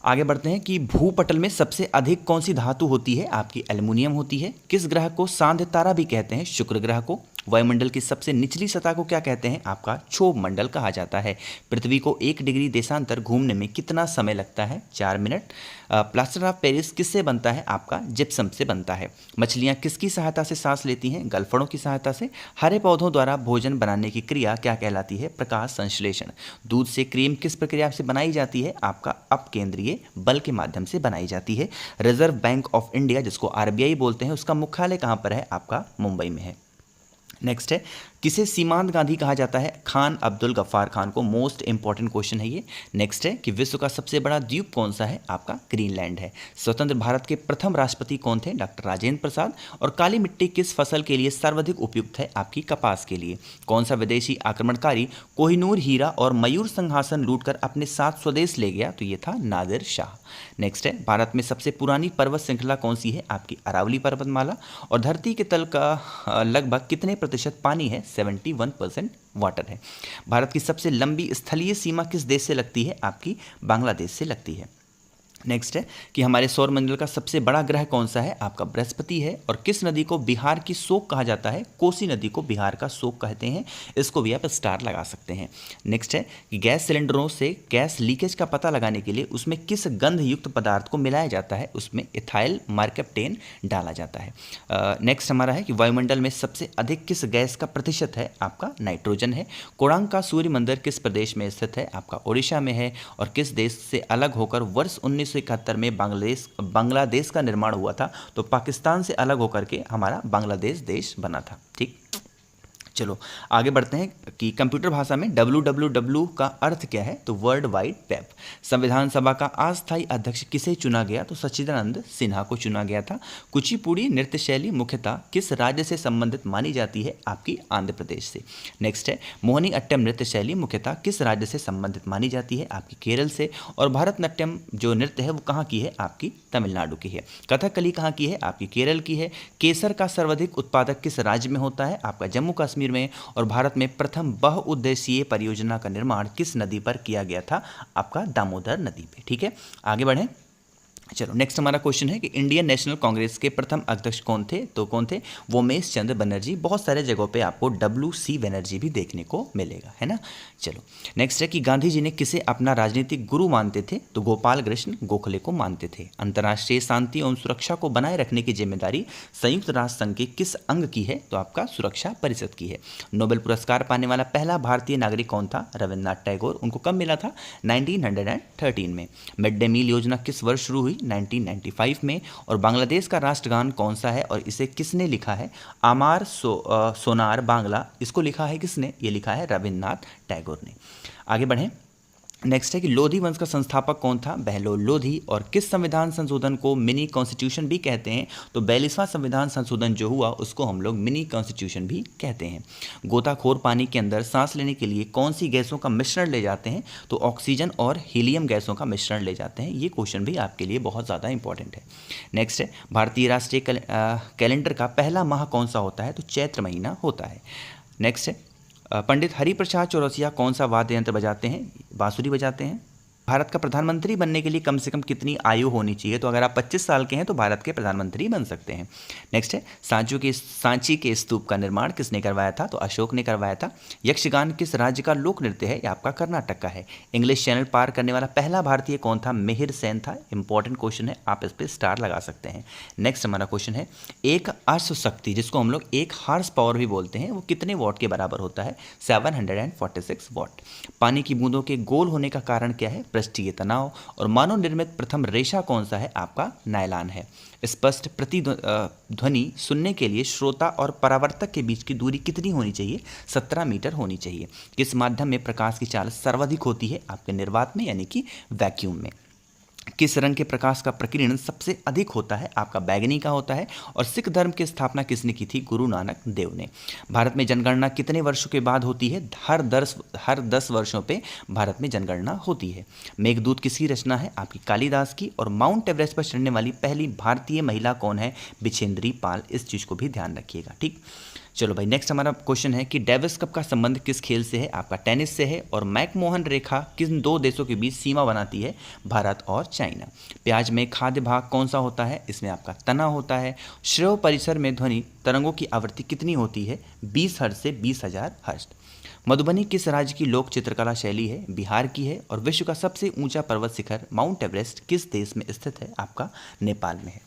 आगे बढ़ते हैं कि भूपटल में सबसे अधिक कौन सी धातु होती है? आपकी एल्युमिनियम होती है। किस ग्रह को सांध्य तारा भी कहते हैं? शुक्र ग्रह को। वायुमंडल की सबसे निचली सतह को क्या कहते हैं? आपका क्षोभ मंडल कहा जाता है। पृथ्वी को 1 डिग्री देशांतर घूमने में कितना समय लगता है? 4 मिनट। प्लास्टर ऑफ पेरिस किससे बनता है? आपका जिप्सम से बनता है। मछलियाँ किसकी सहायता से सांस लेती हैं? गलफड़ों की सहायता से। हरे पौधों द्वारा भोजन बनाने की क्रिया क्या कहलाती है? प्रकाश संश्लेषण। दूध से क्रीम किस प्रक्रिया से बनाई जाती है? आपका अपकेंद्रीय बल के माध्यम से बनाई जाती है। रिजर्व बैंक ऑफ इंडिया, जिसको RBI बोलते हैं, उसका मुख्यालय कहाँ पर है? आपका मुंबई में है। नेक्स्ट है, किसे सीमांत गांधी कहा जाता है? खान अब्दुल गफ्फार खान को। मोस्ट इंपॉर्टेंट क्वेश्चन है ये। नेक्स्ट है कि विश्व का सबसे बड़ा द्वीप कौन सा है? आपका ग्रीनलैंड है। स्वतंत्र भारत के प्रथम राष्ट्रपति कौन थे? डॉक्टर राजेंद्र प्रसाद। और काली मिट्टी किस फसल के लिए सर्वाधिक उपयुक्त है? आपकी कपास के लिए। कौन सा विदेशी आक्रमणकारी कोहिनूर हीरा और मयूर सिंहासन लूटकर अपने साथ स्वदेश ले गया? तो ये था नादिर शाह। नेक्स्ट है, भारत में सबसे पुरानी पर्वत श्रृंखला कौन सी है? आपकी अरावली पर्वतमाला। और धरती के तल का लगभग कितने प्रतिशत पानी है? 71% वाटर है। भारत की सबसे लंबी स्थलीय सीमा किस देश से लगती है? आपकी बांग्लादेश से लगती है। नेक्स्ट है कि हमारे सौरमंडल का सबसे बड़ा ग्रह कौन सा है? आपका बृहस्पति है। और किस नदी को बिहार की शोक कहा जाता है? कोसी नदी को बिहार का शोक कहते हैं। इसको भी आप स्टार लगा सकते हैं। नेक्स्ट है कि गैस सिलेंडरों से गैस लीकेज का पता लगाने के लिए उसमें किस गंध युक्त पदार्थ को मिलाया जाता है? उसमें इथाइल मार्केप्टेन डाला जाता है। नेक्स्ट हमारा है कि वायुमंडल में सबसे अधिक किस गैस का प्रतिशत है? आपका नाइट्रोजन है। कोणार्क का सूर्य मंदिर किस प्रदेश में स्थित है? आपका ओडिशा में है। और किस देश से अलग होकर वर्ष 1971 में बांग्लादेश का निर्माण हुआ था? तो पाकिस्तान से अलग होकर के हमारा बांग्लादेश देश बना था, ठीक। चलो आगे बढ़ते हैं कि कंप्यूटर भाषा में www का अर्थ क्या है? तो वर्ल्ड वाइड वेब। संविधान सभा का अस्थायी अध्यक्ष किसे चुना गया? तो सच्चिदानंद सिन्हा को चुना गया था। कुचिपुड़ी नृत्य शैली मुख्यतः किस राज्य से संबंधित मानी जाती है? आपकी आंध्र प्रदेश से। नेक्स्ट है, मोहिनी अट्टम नृत्य शैली मुख्यतः किस राज्य से संबंधित मानी जाती है? आपकी केरल से। और भरतनाट्यम जो नृत्य है वो कहाँ की है? आपकी तमिलनाडु की है। कथकली कहाँ की है? आपकी केरल की है। केसर का सर्वाधिक उत्पादक किस राज्य में होता है? आपका जम्मू कश्मीर में। और भारत में प्रथम बहुउद्देशीय परियोजना का निर्माण किस नदी पर किया गया था? आपका दामोदर नदी पे, ठीक है। आगे बढ़ें। चलो नेक्स्ट हमारा क्वेश्चन है कि इंडियन नेशनल कांग्रेस के प्रथम अध्यक्ष कौन थे? तो कौन थे? वोमेश चंद्र बनर्जी। बहुत सारे जगहों पे आपको WC बनर्जी भी देखने को मिलेगा, है ना। चलो नेक्स्ट है कि गांधी जी ने किसे अपना राजनीतिक गुरु मानते थे? तो गोपाल कृष्ण गोखले को मानते थे। अंतर्राष्ट्रीय शांति एवं सुरक्षा को बनाए रखने की जिम्मेदारी संयुक्त राष्ट्र संघ के किस अंग की है? तो आपका सुरक्षा परिषद की है। नोबेल पुरस्कार पाने वाला पहला भारतीय नागरिक कौन था? रविन्द्रनाथ टैगोर। उनको कब मिला था? 1913 में। मिड डे मील योजना किस वर्ष शुरू हुई? 1995 में। और बांग्लादेश का राष्ट्रगान कौन सा है और इसे किसने लिखा है? आमार सोनार बांग्ला। इसको लिखा है किसने? ये लिखा है रविन्द्रनाथ टैगोर ने। आगे बढ़ें। नेक्स्ट है कि लोधी वंश का संस्थापक कौन था? बहलोल लोधी। और किस संविधान संशोधन को मिनी कॉन्स्टिट्यूशन भी कहते हैं? तो 42वां संविधान संशोधन जो हुआ उसको हम लोग मिनी कॉन्स्टिट्यूशन भी कहते हैं। गोताखोर पानी के अंदर सांस लेने के लिए कौन सी गैसों का मिश्रण ले जाते हैं? तो ऑक्सीजन और हीलियम गैसों का मिश्रण ले जाते हैं। ये क्वेश्चन भी आपके लिए बहुत ज़्यादा इंपॉर्टेंट है। नेक्स्ट है, भारतीय राष्ट्रीय कैलेंडर का पहला माह कौन सा होता है? तो चैत्र महीना होता है। नेक्स्ट है, पंडित हरिप्रसाद चौरसिया कौन सा वाद्य यंत्र बजाते हैं? बांसुरी बजाते हैं। भारत का प्रधानमंत्री बनने के लिए कम से कम कितनी आयु होनी चाहिए? तो अगर आप 25 साल के हैं तो भारत के प्रधानमंत्री बन सकते हैं। नेक्स्ट है, सांची के स्तूप का निर्माण किसने करवाया था? तो अशोक ने करवाया था। यक्षगान किस राज्य का लोक नृत्य है? ये आपका कर्नाटक का है। इंग्लिश चैनल पार करने वाला पहला भारतीय कौन था? मिहिर सेन था। इंपॉर्टेंट क्वेश्चन है, आप इस पर स्टार लगा सकते हैं। नेक्स्ट हमारा क्वेश्चन है, एक अश्वशक्ति जिसको हम लोग एक हॉर्स पावर भी बोलते हैं, वो कितने वॉट के बराबर होता है? 746 वॉट। पानी की बूंदों के गोल होने का कारण क्या है? पृष्ठीय तनाव। और मानव निर्मित प्रथम रेशा कौन सा है? आपका नायलॉन है। स्पष्ट प्रतिध्वनि सुनने के लिए श्रोता और परावर्तक के बीच की दूरी कितनी होनी चाहिए? 17 मीटर होनी चाहिए। किस माध्यम में प्रकाश की चाल सर्वाधिक होती है? आपके निर्वात में, यानी कि वैक्यूम में। किस रंग के प्रकाश का प्रकीर्णन सबसे अधिक होता है? आपका बैगनी का होता है। और सिख धर्म की स्थापना किसने की थी? गुरु नानक देव ने। भारत में जनगणना कितने वर्षों के बाद होती है? हर 10 वर्षों पे भारत में जनगणना होती है। मेघदूत किसकी रचना है? आपकी कालिदास की। और माउंट एवरेस्ट पर चढ़ने वाली पहली भारतीय महिला कौन है? बिछेंद्री पाल। इस चीज़ को भी ध्यान रखिएगा, ठीक। चलो भाई, नेक्स्ट हमारा क्वेश्चन है कि डेविस कप का संबंध किस खेल से है? आपका टेनिस से है। और मैकमोहन रेखा किन दो देशों के बीच सीमा बनाती है? भारत और चाइना। प्याज में खाद्य भाग कौन सा होता है? इसमें आपका तना होता है। श्रेय परिसर में ध्वनि तरंगों की आवृत्ति कितनी होती है? 20 हर्ट्ज से 20,000 हर्ट्ज। मधुबनी किस राज्य की लोक चित्रकला शैली है? बिहार की है। और विश्व का सबसे ऊंचा पर्वत शिखर माउंट एवरेस्ट किस देश में स्थित है? आपका नेपाल में है।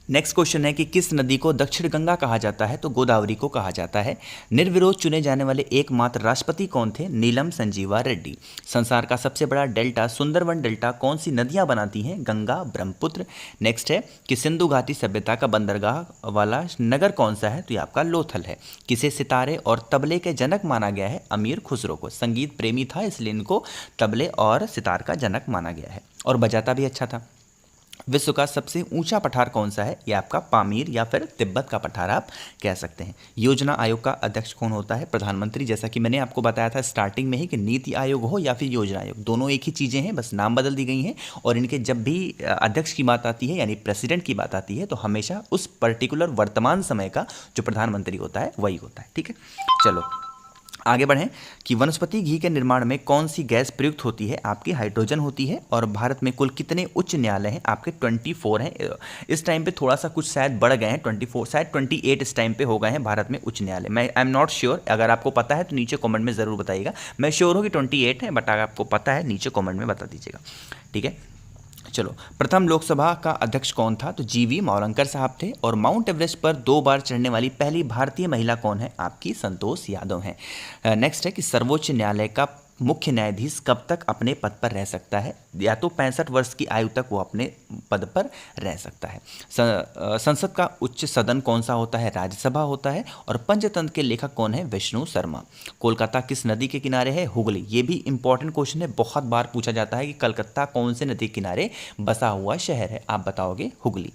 नेक्स्ट क्वेश्चन है कि किस नदी को दक्षिण गंगा कहा जाता है? तो गोदावरी को कहा जाता है। निर्विरोध चुने जाने वाले एकमात्र राष्ट्रपति कौन थे? नीलम संजीवा रेड्डी। संसार का सबसे बड़ा डेल्टा सुंदरवन डेल्टा कौन सी नदियां बनाती हैं? गंगा, ब्रह्मपुत्र। नेक्स्ट है कि सिंधु घाटी सभ्यता का बंदरगाह वाला नगर कौन सा है? तो ये आपका लोथल है। किसे सितारे और तबले के जनक माना गया है? अमीर खुसरो को। संगीत प्रेमी था इसलिए इनको तबले और सितार का जनक माना गया है, और बजाता भी अच्छा था। विश्व का सबसे ऊंचा पठार कौन सा है? यह आपका पामीर या फिर तिब्बत का पठार आप कह सकते हैं। योजना आयोग का अध्यक्ष कौन होता है? प्रधानमंत्री। जैसा कि मैंने आपको बताया था स्टार्टिंग में ही कि नीति आयोग हो या फिर योजना आयोग, दोनों एक ही चीज़ें हैं, बस नाम बदल दी गई हैं। और इनके जब भी अध्यक्ष की बात आती है यानी प्रेसिडेंट की बात आती है तो हमेशा उस पर्टिकुलर वर्तमान समय का जो प्रधानमंत्री होता है वही होता है, ठीक है। चलो आगे बढ़ें कि वनस्पति घी के निर्माण में कौन सी गैस प्रयुक्त होती है? आपकी हाइड्रोजन होती है। और भारत में कुल कितने उच्च न्यायालय हैं? आपके 24 हैं। इस टाइम पे थोड़ा सा कुछ शायद बढ़ गए हैं, 24 शायद 28 इस टाइम पे हो गए हैं भारत में उच्च न्यायालय। मैं आई एम नॉट श्योर, अगर आपको पता है तो नीचे कॉमेंट में ज़रूर बताइएगा। मैं श्योर हूँ कि 28 है, बट अगर आपको पता है नीचे कॉमेंट में बता दीजिएगा, ठीक है। चलो, प्रथम लोकसभा का अध्यक्ष कौन था? तो जीवी मौलंकर साहब थे। और माउंट एवरेस्ट पर 2 बार चढ़ने वाली पहली भारतीय महिला कौन है? आपकी संतोष यादव हैं। नेक्स्ट है कि सर्वोच्च न्यायालय का मुख्य न्यायाधीश कब तक अपने पद पर रह सकता है? या तो 65 वर्ष की आयु तक वो अपने पद पर रह सकता है। संसद का उच्च सदन कौन सा होता है? राज्यसभा होता है। और पंचतंत्र के लेखक कौन है? विष्णु शर्मा। कोलकाता किस नदी के किनारे है? हुगली। ये भी इंपॉर्टेंट क्वेश्चन है, बहुत बार पूछा जाता है कि कलकत्ता कौन से नदी के किनारे बसा हुआ शहर है? आप बताओगे हुगली।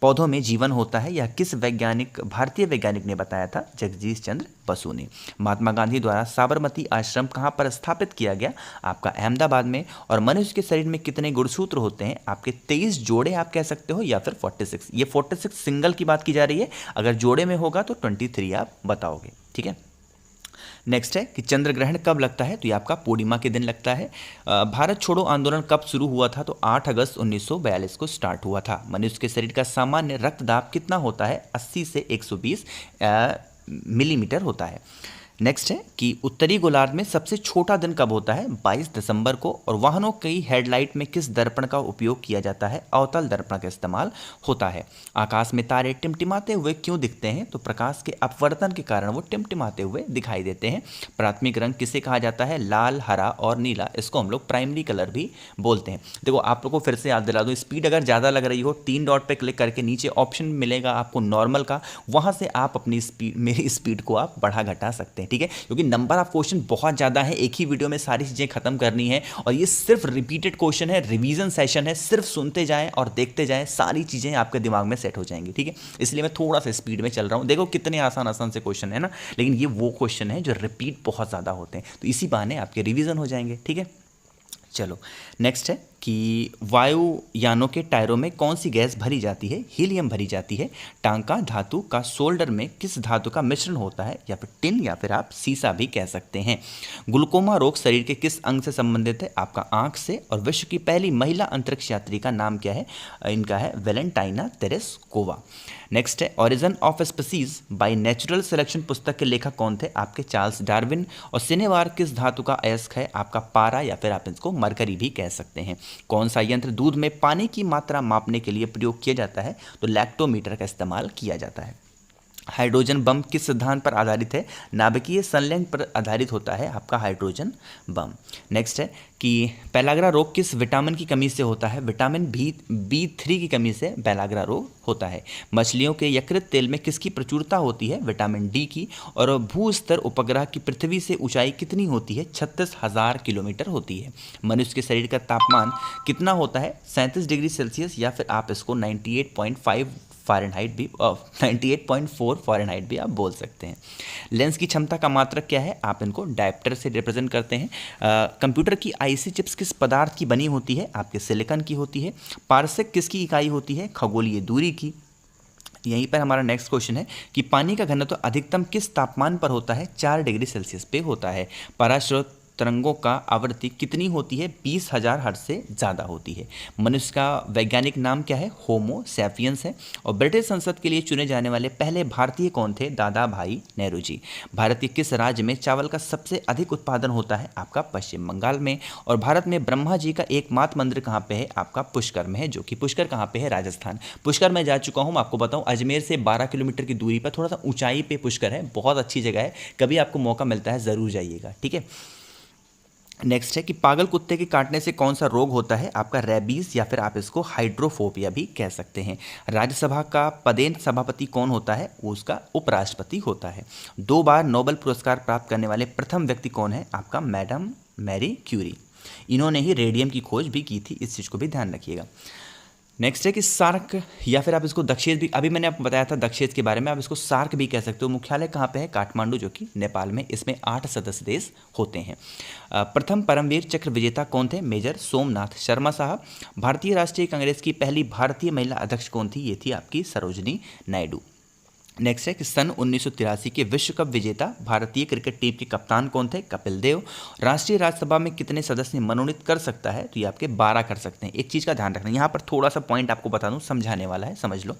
पौधों में जीवन होता है, यह किस भारतीय वैज्ञानिक ने बताया था? जगदीश चंद्र बसु ने। महात्मा गांधी द्वारा साबरमती आश्रम कहाँ पर स्थापित किया गया? आपका अहमदाबाद में। और मनुष्य के शरीर में कितने गुणसूत्र होते हैं? आपके 23 जोड़े आप कह सकते हो, या फिर 46। ये 46 सिंगल की बात की जा रही है, अगर जोड़े में होगा तो 23 आप बताओगे, ठीक है। नेक्स्ट है कि चंद्र ग्रहण कब लगता है? तो ये आपका पूर्णिमा के दिन लगता है। भारत छोड़ो आंदोलन कब शुरू हुआ था? तो 8 अगस्त 1942 को स्टार्ट हुआ था। मनुष्य के शरीर का सामान्य रक्तदाब कितना होता है? 80 से 120 मिलीमीटर होता है। नेक्स्ट है कि उत्तरी गोलार्ध में सबसे छोटा दिन कब होता है? 22 दिसंबर को। और वाहनों की हेडलाइट में किस दर्पण का उपयोग किया जाता है? अवतल दर्पण का इस्तेमाल होता है। आकाश में तारे टिमटिमाते हुए क्यों दिखते हैं? तो प्रकाश के अपवर्तन के कारण वो टिमटिमाते हुए दिखाई देते हैं। प्राथमिक रंग किसे कहा जाता है? लाल, हरा और नीला। इसको हम लोग प्राइमरी कलर भी बोलते हैं। देखो आप लोग को फिर से याद दिला दूँ, स्पीड अगर ज़्यादा लग रही हो 3 डॉट पर क्लिक करके नीचे ऑप्शन मिलेगा आपको नॉर्मल का, वहाँ से आप अपनी स्पीड, मेरी स्पीड को आप बढ़ा घटा सकते हैं, ठीक है। क्योंकि नंबर ऑफ क्वेश्चन बहुत ज़्यादा है, एक ही वीडियो में सारी चीज़ें खत्म करनी है। और ये सिर्फ रिपीटेड क्वेश्चन है, रिवीजन सेशन है, सिर्फ सुनते जाएं और देखते जाएं, सारी चीज़ें आपके दिमाग में सेट हो जाएंगी, ठीक है। इसलिए मैं थोड़ा सा स्पीड में चल रहा हूँ। देखो कितने आसान आसान से क्वेश्चन है ना, लेकिन ये वो क्वेश्चन है जो रिपीट बहुत ज़्यादा होते हैं, तो इसी बहाने आपके रिविजन हो जाएंगे, ठीक है। चलो नेक्स्ट है कि वायुयानों के टायरों में कौन सी गैस भरी जाती है? हीलियम भरी जाती है। टांका धातु का सोल्डर में किस धातु का मिश्रण होता है? या फिर टिन, या फिर आप सीसा भी कह सकते हैं। ग्लूकोमा रोग शरीर के किस अंग से संबंधित है? आपका आंख से। और विश्व की पहली महिला अंतरिक्ष यात्री का नाम क्या है? इनका है वेलेंटाइना तेरेस्कोवा। नेक्स्ट है origin of species by natural selection पुस्तक के लेखक कौन थे? आपके चार्ल्स डार्विन। और सिनेवार किस धातु का अयस्क है? आपका पारा, या फिर आप इसको मरकरी भी कह सकते हैं। कौन सा यंत्र दूध में पानी की मात्रा मापने के लिए प्रयोग किया जाता है? तो लैक्टोमीटर का इस्तेमाल किया जाता है। हाइड्रोजन बम किस सिद्धांत पर आधारित है? नाभिकीय संलयन पर आधारित होता है आपका हाइड्रोजन बम। नेक्स्ट है कि पेलाग्रा रोग किस विटामिन की कमी से होता है? विटामिन B3 की कमी से पेलाग्रा रोग होता है। मछलियों के यकृत तेल में किसकी प्रचुरता होती है? विटामिन डी की। और भू स्तर उपग्रह की पृथ्वी से ऊंचाई कितनी होती है? 36,000 किलोमीटर होती है। मनुष्य के शरीर का तापमान कितना होता है? 37 डिग्री सेल्सियस, या फिर आप इसको 98.5 फ़ारेनहाइट भी 98.4 फ़ारेनहाइट भी आप बोल सकते हैं। लेंस की क्षमता का मात्रक क्या है? आप इनको डायप्टर से रिप्रेजेंट करते हैं। कंप्यूटर की आईसी चिप्स किस पदार्थ की बनी होती है? आपके सिलिकॉन की होती है। पारसेक किसकी इकाई होती है? खगोलीय दूरी की। यहीं पर हमारा नेक्स्ट क्वेश्चन है कि पानी का घनत्व अधिकतम किस तापमान पर होता है? 4 डिग्री सेल्सियस पे होता है। पराश्रय तरंगों का आवृत्ति कितनी होती है? 20,000 हर्ट्ज से ज़्यादा होती है। मनुष्य का वैज्ञानिक नाम क्या है? होमो सैपियंस है। और ब्रिटिश संसद के लिए चुने जाने वाले पहले भारतीय कौन थे? दादा भाई नेहरू जी। भारत के किस राज्य में चावल का सबसे अधिक उत्पादन होता है? आपका पश्चिम बंगाल में। और भारत में ब्रह्मा जी का एकमात्र मंदिर कहाँ पे है? आपका पुष्कर में है, जो कि पुष्कर कहाँ पे है? राजस्थान। पुष्कर में जा चुका हूँ, आपको बताऊँ अजमेर से 12 किलोमीटर की दूरी पर थोड़ा सा ऊंचाई पे पुष्कर है। बहुत अच्छी जगह है, कभी आपको मौका मिलता है ज़रूर जाइएगा, ठीक है। नेक्स्ट है कि पागल कुत्ते के काटने से कौन सा रोग होता है? आपका रेबीज, या फिर आप इसको हाइड्रोफोबिया भी कह सकते हैं। राज्यसभा का पदेन सभापति कौन होता है? वो उसका उपराष्ट्रपति होता है। 2 बार नोबेल पुरस्कार प्राप्त करने वाले प्रथम व्यक्ति कौन है? आपका मैडम मैरी क्यूरी। इन्होंने ही रेडियम की खोज भी की थी, इस चीज़ को भी ध्यान रखिएगा। नेक्स्ट है कि सार्क, या फिर आप इसको दक्षेज भी, अभी मैंने आपको बताया था दक्षेज के बारे में, आप इसको सार्क भी कह सकते हो। मुख्यालय कहाँ पे है? काठमांडू, जो कि नेपाल में। इसमें 8 सदस्य देश होते हैं। प्रथम परमवीर चक्र विजेता कौन थे? मेजर सोमनाथ शर्मा साहब। भारतीय राष्ट्रीय कांग्रेस की पहली भारतीय महिला अध्यक्ष कौन थी? ये थी आपकी सरोजनी नायडू। नेक्स्ट है कि सन 1983 के विश्व कप विजेता भारतीय क्रिकेट टीम के कप्तान कौन थे? कपिल देव। राष्ट्रीय राज्यसभा में कितने सदस्य मनोनीत कर सकता है? तो ये आपके 12 कर सकते हैं। एक चीज़ का ध्यान रखना, यहाँ पर थोड़ा सा पॉइंट आपको बता दूं, समझाने वाला है, समझ लो।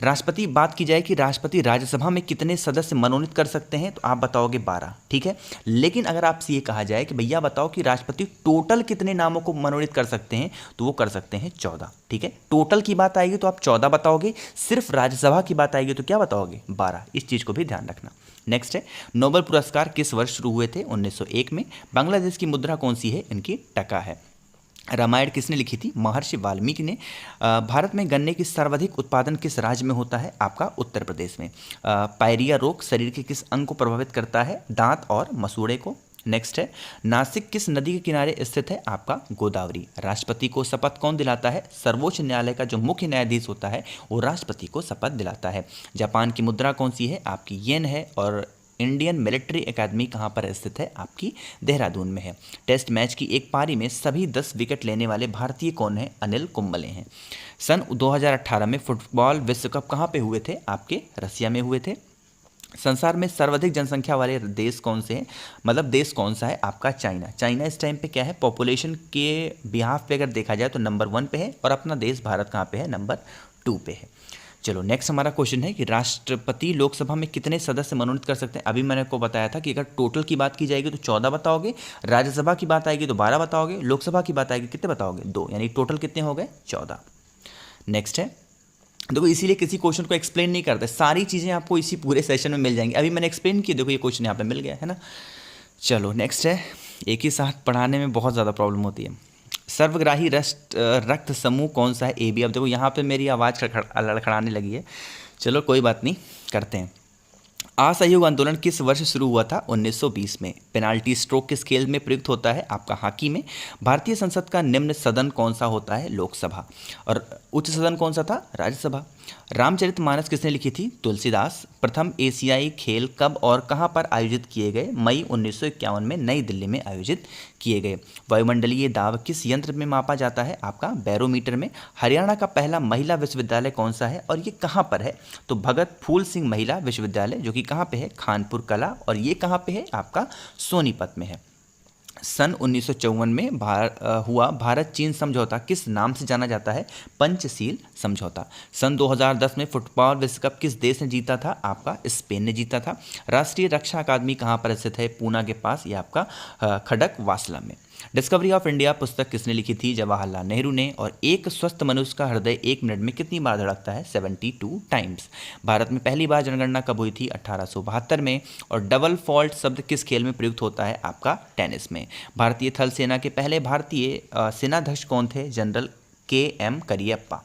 राष्ट्रपति, बात की जाए कि राष्ट्रपति राज्यसभा में कितने सदस्य मनोनीत कर सकते हैं, तो आप बताओगे 12, ठीक है। लेकिन अगर आपसे ये कहा जाए कि भैया बताओ कि राष्ट्रपति टोटल कितने नामों को मनोनीत कर सकते हैं, तो वो कर सकते हैं 14, ठीक है। टोटल की बात आएगी तो आप 14 बताओगे, सिर्फ राज्यसभा की बात आएगी तो क्या बताओगे? 12। इस चीज़ को भी ध्यान रखना। नेक्स्ट है नोबेल पुरस्कार किस वर्ष शुरू हुए थे? 1901 में। बांग्लादेश की मुद्रा कौन सी है? इनकी टका है। रामायण किसने लिखी थी? महर्षि वाल्मीकि ने। भारत में गन्ने की सर्वाधिक उत्पादन किस राज्य में होता है? आपका उत्तर प्रदेश में। पायरिया रोग शरीर के किस अंग को प्रभावित करता है? दांत और मसूड़े को। नेक्स्ट है नासिक किस नदी के किनारे स्थित है? आपका गोदावरी। राष्ट्रपति को शपथ कौन दिलाता है? सर्वोच्च न्यायालय का जो मुख्य न्यायाधीश होता है वो राष्ट्रपति को शपथ दिलाता है। जापान की मुद्रा कौन सी है? आपकी येन है। और इंडियन मिलिट्री एकेडमी कहाँ पर स्थित है? आपकी देहरादून में है। टेस्ट मैच की एक पारी में सभी 10 विकेट लेने वाले भारतीय कौन हैं? अनिल कुंबले हैं। सन 2018 में फुटबॉल विश्व कप कहाँ पे हुए थे? आपके रसिया में हुए थे। संसार में सर्वाधिक जनसंख्या वाले देश कौन से हैं? मतलब देश कौन सा है? आपका चाइना। चाइना इस टाइम पे क्या है? पॉपुलेशन के बिहाफ पे अगर देखा जाए तो नंबर 1 पे है, और अपना देश भारत कहाँ पे है? नंबर 2 पे है। चलो नेक्स्ट हमारा क्वेश्चन है कि राष्ट्रपति लोकसभा में कितने सदस्य मनोनीत कर सकते हैं? अभी मैंने आपको बताया था कि अगर टोटल की बात की जाएगी तो 14 बताओगे, राज्यसभा की बात आएगी तो 12 बताओगे, लोकसभा की बात आएगी कितने बताओगे? 2, यानी टोटल कितने हो गए? 14। नेक्स्ट है, देखो इसीलिए किसी क्वेश्चन को एक्सप्लेन नहीं करते, सारी चीज़ें आपको इसी पूरे सेशन में मिल जाएंगी। अभी मैंने एक्सप्लेन की, देखो ये क्वेश्चन यहाँ पे मिल गया है ना। चलो नेक्स्ट है, एक ही साथ पढ़ाने में बहुत ज़्यादा प्रॉब्लम होती है। सर्वग्राही रक्त समूह कौन सा है? A B. अब देखो यहाँ पे मेरी आवाज़ लड़खड़ाने लगी है, चलो कोई बात नहीं, करते हैं। असहयोग आंदोलन किस वर्ष शुरू हुआ था? 1920 में। पेनाल्टी स्ट्रोक किस खेल में प्रयुक्त होता है? आपका हॉकी में। भारतीय संसद का निम्न सदन कौन सा होता है? लोकसभा। और उच्च सदन कौन सा था? राज्यसभा। रामचरितमानस किसने लिखी थी? तुलसीदास। प्रथम एशियाई खेल कब और कहाँ पर आयोजित किए गए? मई 1951 में नई दिल्ली में आयोजित किए गए। वायुमंडलीय दाब किस यंत्र में मापा जाता है? आपका बैरोमीटर में। हरियाणा का पहला महिला विश्वविद्यालय कौन सा है और ये कहाँ पर है? तो भगत फूल सिंह महिला विश्वविद्यालय, जो कि कहाँ पे है? खानपुर कला। और ये कहाँ पे है? आपका सोनीपत में है। सन 1954 में हुआ भारत चीन समझौता किस नाम से जाना जाता है? पंचशील समझौता। सन 2010 में फुटबॉल विश्व कप किस देश ने जीता था? आपका स्पेन ने जीता था। राष्ट्रीय रक्षा अकादमी कहाँ पर स्थित है? पूना के पास, ये आपका खड़क वासला में। डिस्कवरी ऑफ इंडिया पुस्तक किसने लिखी थी? जवाहरलाल नेहरू ने। और एक स्वस्थ मनुष्य का हृदय 1 मिनट में कितनी बार धड़कता है? 72 टाइम्स। भारत में पहली बार जनगणना कब हुई थी? 1872 में। और डबल फॉल्ट शब्द किस खेल में प्रयुक्त होता है? आपका टेनिस में। भारतीय थल सेना के पहले भारतीय सेनाध्यक्ष कौन थे? General KM Cariappa.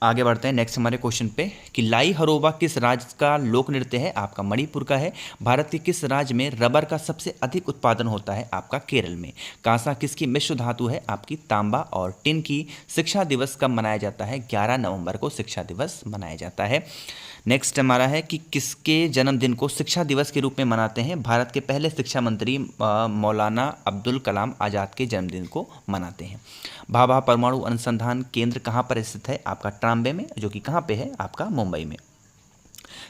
आगे बढ़ते हैं नेक्स्ट हमारे क्वेश्चन पे कि लाई हरोबा किस राज्य का लोक नृत्य है? आपका मणिपुर का है। भारत के किस राज्य में रबर का सबसे अधिक उत्पादन होता है? आपका केरल में। कांसा किसकी मिश्र धातु है? आपकी तांबा। और टिन की शिक्षा दिवस कब मनाया जाता है? 11 नवंबर को शिक्षा दिवस मनाया जाता है। नेक्स्ट हमारा है कि किसके जन्मदिन को शिक्षा दिवस के रूप में मनाते हैं? भारत के पहले शिक्षा मंत्री मौलाना अब्दुल कलाम आज़ाद के जन्मदिन को मनाते हैं। भाभा परमाणु अनुसंधान केंद्र कहाँ पर स्थित है? आपका ट्राम्बे में, जो कि कहाँ पे है? आपका मुंबई में।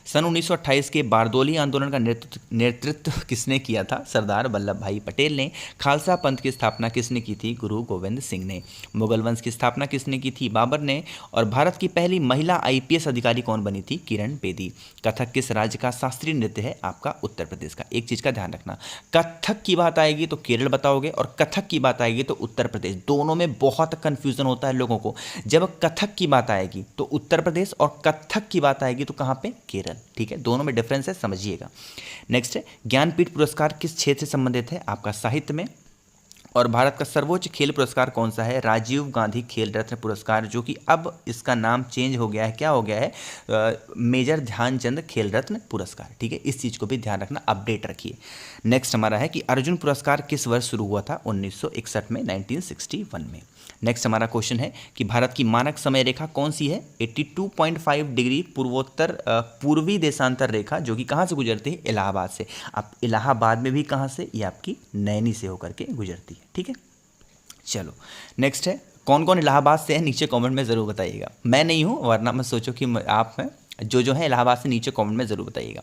सन 1928 के बारदोली आंदोलन का नेतृत्व किसने किया था? सरदार वल्लभ भाई पटेल ने। खालसा पंथ की स्थापना किसने की थी? गुरु गोविंद सिंह ने। मुगल वंश की स्थापना किसने की थी? बाबर ने। और भारत की पहली महिला IPS अधिकारी कौन बनी थी? किरण बेदी। कथक किस राज्य का शास्त्रीय नृत्य है? आपका उत्तर प्रदेश का। एक चीज़ का ध्यान रखना, कथक की बात आएगी तो केरल बताओगे और कथक की बात आएगी तो उत्तर प्रदेश। दोनों में बहुत कन्फ्यूजन होता है लोगों को। जब कथक की बात आएगी तो उत्तर प्रदेश और कथक की बात आएगी तो कहाँ पे? केरल। ठीक है, दोनों में डिफरेंस है, समझिएगा। नेक्स्ट है ज्ञानपीठ पुरस्कार किस क्षेत्र से संबंधित है? आपका साहित्य में। और भारत का सर्वोच्च खेल पुरस्कार कौन सा है? राजीव गांधी खेल रत्न पुरस्कार, जो कि अब इसका नाम चेंज हो गया है। क्या हो गया है? मेजर ध्यानचंद खेल रत्न पुरस्कार। ठीक है, इस चीज़ को भी ध्यान रखना, अपडेट रखिए। नेक्स्ट हमारा है कि अर्जुन पुरस्कार किस वर्ष शुरू हुआ था? 1961 में, 1961 में। नेक्स्ट हमारा क्वेश्चन है कि भारत की मानक समय रेखा कौन सी है? 82.5 डिग्री पूर्वी देशांतर रेखा, जो कि कहाँ से गुजरती है? इलाहाबाद से। अब इलाहाबाद में भी कहाँ से? ये आपकी नैनी से होकर के गुजरती है। ठीक है, चलो नेक्स्ट है कौन कौन इलाहाबाद से है? नीचे कमेंट में ज़रूर बताइएगा। मैं नहीं हूँ, वरना मत सोचो कि आप हैं। जो है इलाहाबाद से नीचे कमेंट में ज़रूर बताइएगा।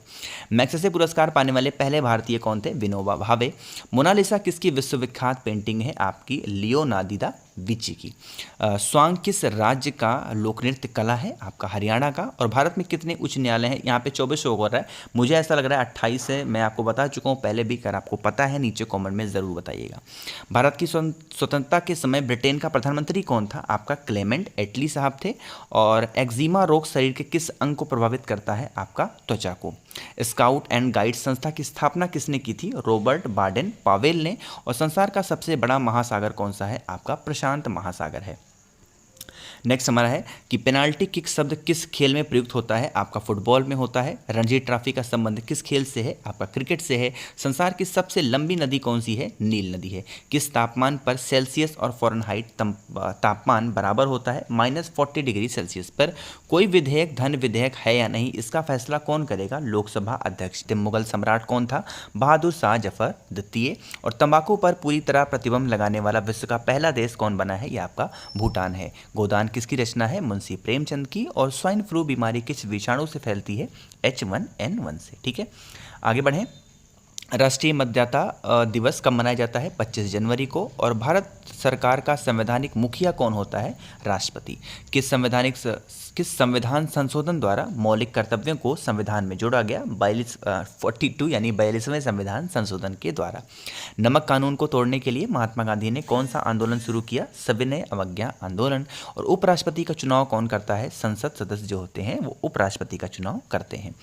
मैग्सेसे पुरस्कार पाने वाले पहले भारतीय कौन थे? विनोबा भावे। मोनालिसा किसकी विश्वविख्यात पेंटिंग है? आपकी लियोनार्दो दा विंची की। स्वांग किस राज्य का लोक नृत्य कला है? आपका हरियाणा का। और भारत में कितने उच्च न्यायालय हैं? यहाँ पे 24 शो हो रहा है, मुझे ऐसा लग रहा है 28 है। मैं आपको बता चुका हूँ पहले भी, अगर आपको पता है नीचे कमेंट में ज़रूर बताइएगा। भारत की स्वतंत्रता के समय ब्रिटेन का प्रधानमंत्री कौन था? आपका क्लेमेंट एटली साहब थे। और एक्जिमा रोग शरीर के किस अंग को प्रभावित करता है? आपका त्वचा को। स्काउट एंड गाइड संस्था की स्थापना किसने की थी? रॉबर्ट बाडेन पावेल ने। और संसार का सबसे बड़ा महासागर कौन सा है? आपका प्रशांत महासागर है। नेक्स्ट हमारा है कि पेनाल्टी किक शब्द किस खेल में प्रयुक्त होता है? आपका फुटबॉल में होता है। रणजी ट्रॉफी का संबंध किस खेल से है? आपका क्रिकेट से है। संसार की सबसे लंबी नदी कौन सी है? नील नदी है। किस तापमान पर सेल्सियस और फ़ारेनहाइट तापमान बराबर होता है? -40 डिग्री सेल्सियस पर। कोई विधेयक धन विधेयक है या नहीं, इसका फैसला कौन करेगा? लोकसभा अध्यक्ष। मुगल सम्राट कौन था? बहादुर शाह जफर द्वितीय। और तंबाकू पर पूरी तरह प्रतिबंध लगाने वाला विश्व का पहला देश कौन बना है? यह आपका भूटान है। गोदान किसकी रचना है? मुंशी प्रेमचंद की। और स्वाइन फ्लू बीमारी किस विषाणु से फैलती है? H1N1 से। ठीक है, आगे बढ़ें। राष्ट्रीय मतदाता दिवस कब मनाया जाता है? 25 जनवरी को। और भारत सरकार का संवैधानिक मुखिया कौन होता है? राष्ट्रपति। किस संविधान संशोधन द्वारा मौलिक कर्तव्यों को संविधान में जोड़ा गया? 42 यानी 42वें संविधान संशोधन के द्वारा। नमक कानून को तोड़ने के लिए महात्मा गांधी ने कौन सा आंदोलन शुरू किया? सविनय अवज्ञा आंदोलन। और उपराष्ट्रपति का चुनाव कौन करता है? संसद सदस्य जो होते हैं वो उपराष्ट्रपति का चुनाव करते हैं।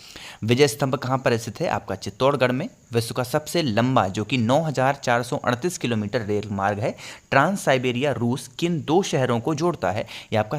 विजय स्तंभ कहाँ पर स्थित है? आपका चित्तौड़गढ़ में। विश्व का सबसे लंबा जो कि 9438 किलोमीटर रेल मार्ग है ट्रांस साइबेरिया रूस किन 2 शहरों को जोड़ता है? यह आपका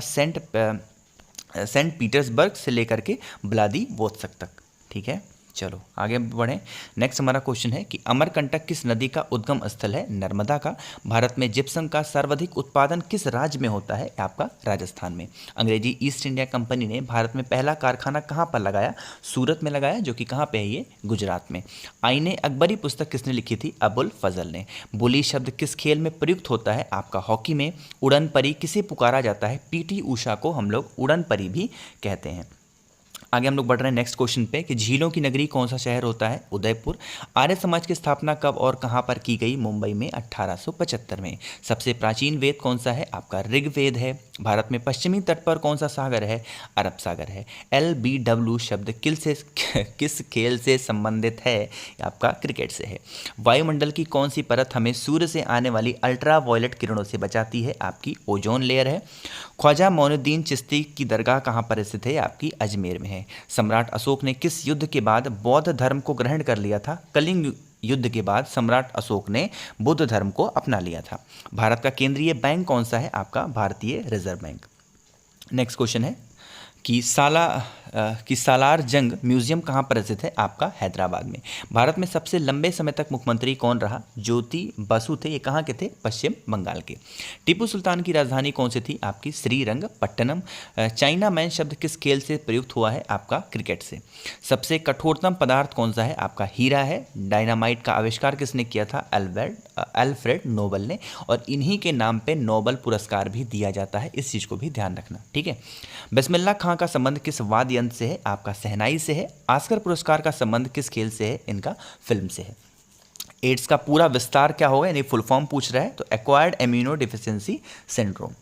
सेंट पीटर्सबर्ग से लेकर के व्लादिवोस्तोक तक। ठीक है, चलो आगे बढ़ें। नेक्स्ट हमारा क्वेश्चन है कि अमरकंटक किस नदी का उद्गम स्थल है? नर्मदा का। भारत में जिप्सम का सर्वाधिक उत्पादन किस राज्य में होता है? आपका राजस्थान में। अंग्रेजी ईस्ट इंडिया कंपनी ने भारत में पहला कारखाना कहाँ पर लगाया? सूरत में लगाया, जो कि कहाँ पे है? ये गुजरात में। आईने अकबरी पुस्तक किसने लिखी थी? अबुल फजल ने। बुली शब्द किस खेल में प्रयुक्त होता है? आपका हॉकी में। उड़न परी किसे पुकारा जाता है? पीटी उषा को हम लोग उड़न परी भी कहते हैं। आगे हम लोग बढ़ रहे हैं नेक्स्ट क्वेश्चन पे कि झीलों की नगरी कौन सा शहर होता है? उदयपुर। आर्य समाज की स्थापना कब और कहाँ पर की गई? मुंबई में 1875 में। सबसे प्राचीन वेद कौन सा है? आपका ऋग्वेद है। भारत में पश्चिमी तट पर कौन सा सागर है? अरब सागर है। LBW शब्द किस खेल से संबंधित है? आपका क्रिकेट से है। वायुमंडल की कौन सी परत हमें सूर्य से आने वाली अल्ट्रा वायलेट किरणों से बचाती है? आपकी ओजोन लेयर है। ख्वाजा मोइनुद्दीन चिश्ती की दरगाह कहाँ पर स्थित है? आपकी अजमेर में है। सम्राट अशोक ने किस युद्ध के बाद बौद्ध धर्म को ग्रहण कर लिया था? कलिंग युद्ध के बाद सम्राट अशोक ने बुद्ध धर्म को अपना लिया था। भारत का केंद्रीय बैंक कौन सा है? आपका भारतीय रिजर्व बैंक। नेक्स्ट क्वेश्चन है कि सालार जंग म्यूजियम कहाँ पर स्थित है? आपका हैदराबाद में। भारत में सबसे लंबे समय तक मुख्यमंत्री कौन रहा? ज्योति बसु थे। ये कहाँ के थे? पश्चिम बंगाल के। टीपू सुल्तान की राजधानी कौन सी थी? आपकी श्रीरंगपट्टनम। चाइना मैन शब्द किस खेल से प्रयुक्त हुआ है? आपका क्रिकेट से। सबसे कठोरतम पदार्थ कौन सा है? आपका हीरा है। डायनामाइट का आविष्कार किसने किया था? अल्फ्रेड नोबल ने। और इन्हीं के नाम पे नोबल पुरस्कार भी दिया जाता है, इस चीज़ को भी ध्यान रखना, ठीक है। बिस्मिल्लाह खां का संबंध किस वाद्य यंत्र से है? आपका शहनाई से है। ऑस्कर पुरस्कार का संबंध किस खेल से है? इनका फिल्म से है। एड्स का पूरा विस्तार क्या होगा, यानी फुल फॉर्म पूछ रहा है, तो acquired immuno deficiency syndrome.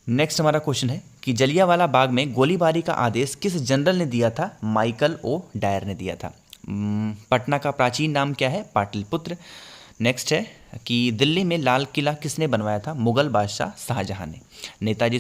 Next हमारा क्वेश्चन है कि जलियांवाला बाग में गोलीबारी का आदेश किस जनरल ने दिया था? माइकल ओ डायर ने दिया था। पटना का प्राचीन नाम क्या है? पाटलिपुत्र। नेक्स्ट है कि दिल्ली में लाल किला किसने बनवाया था? मुगल बादशाह शाहजहां ने। नेताजी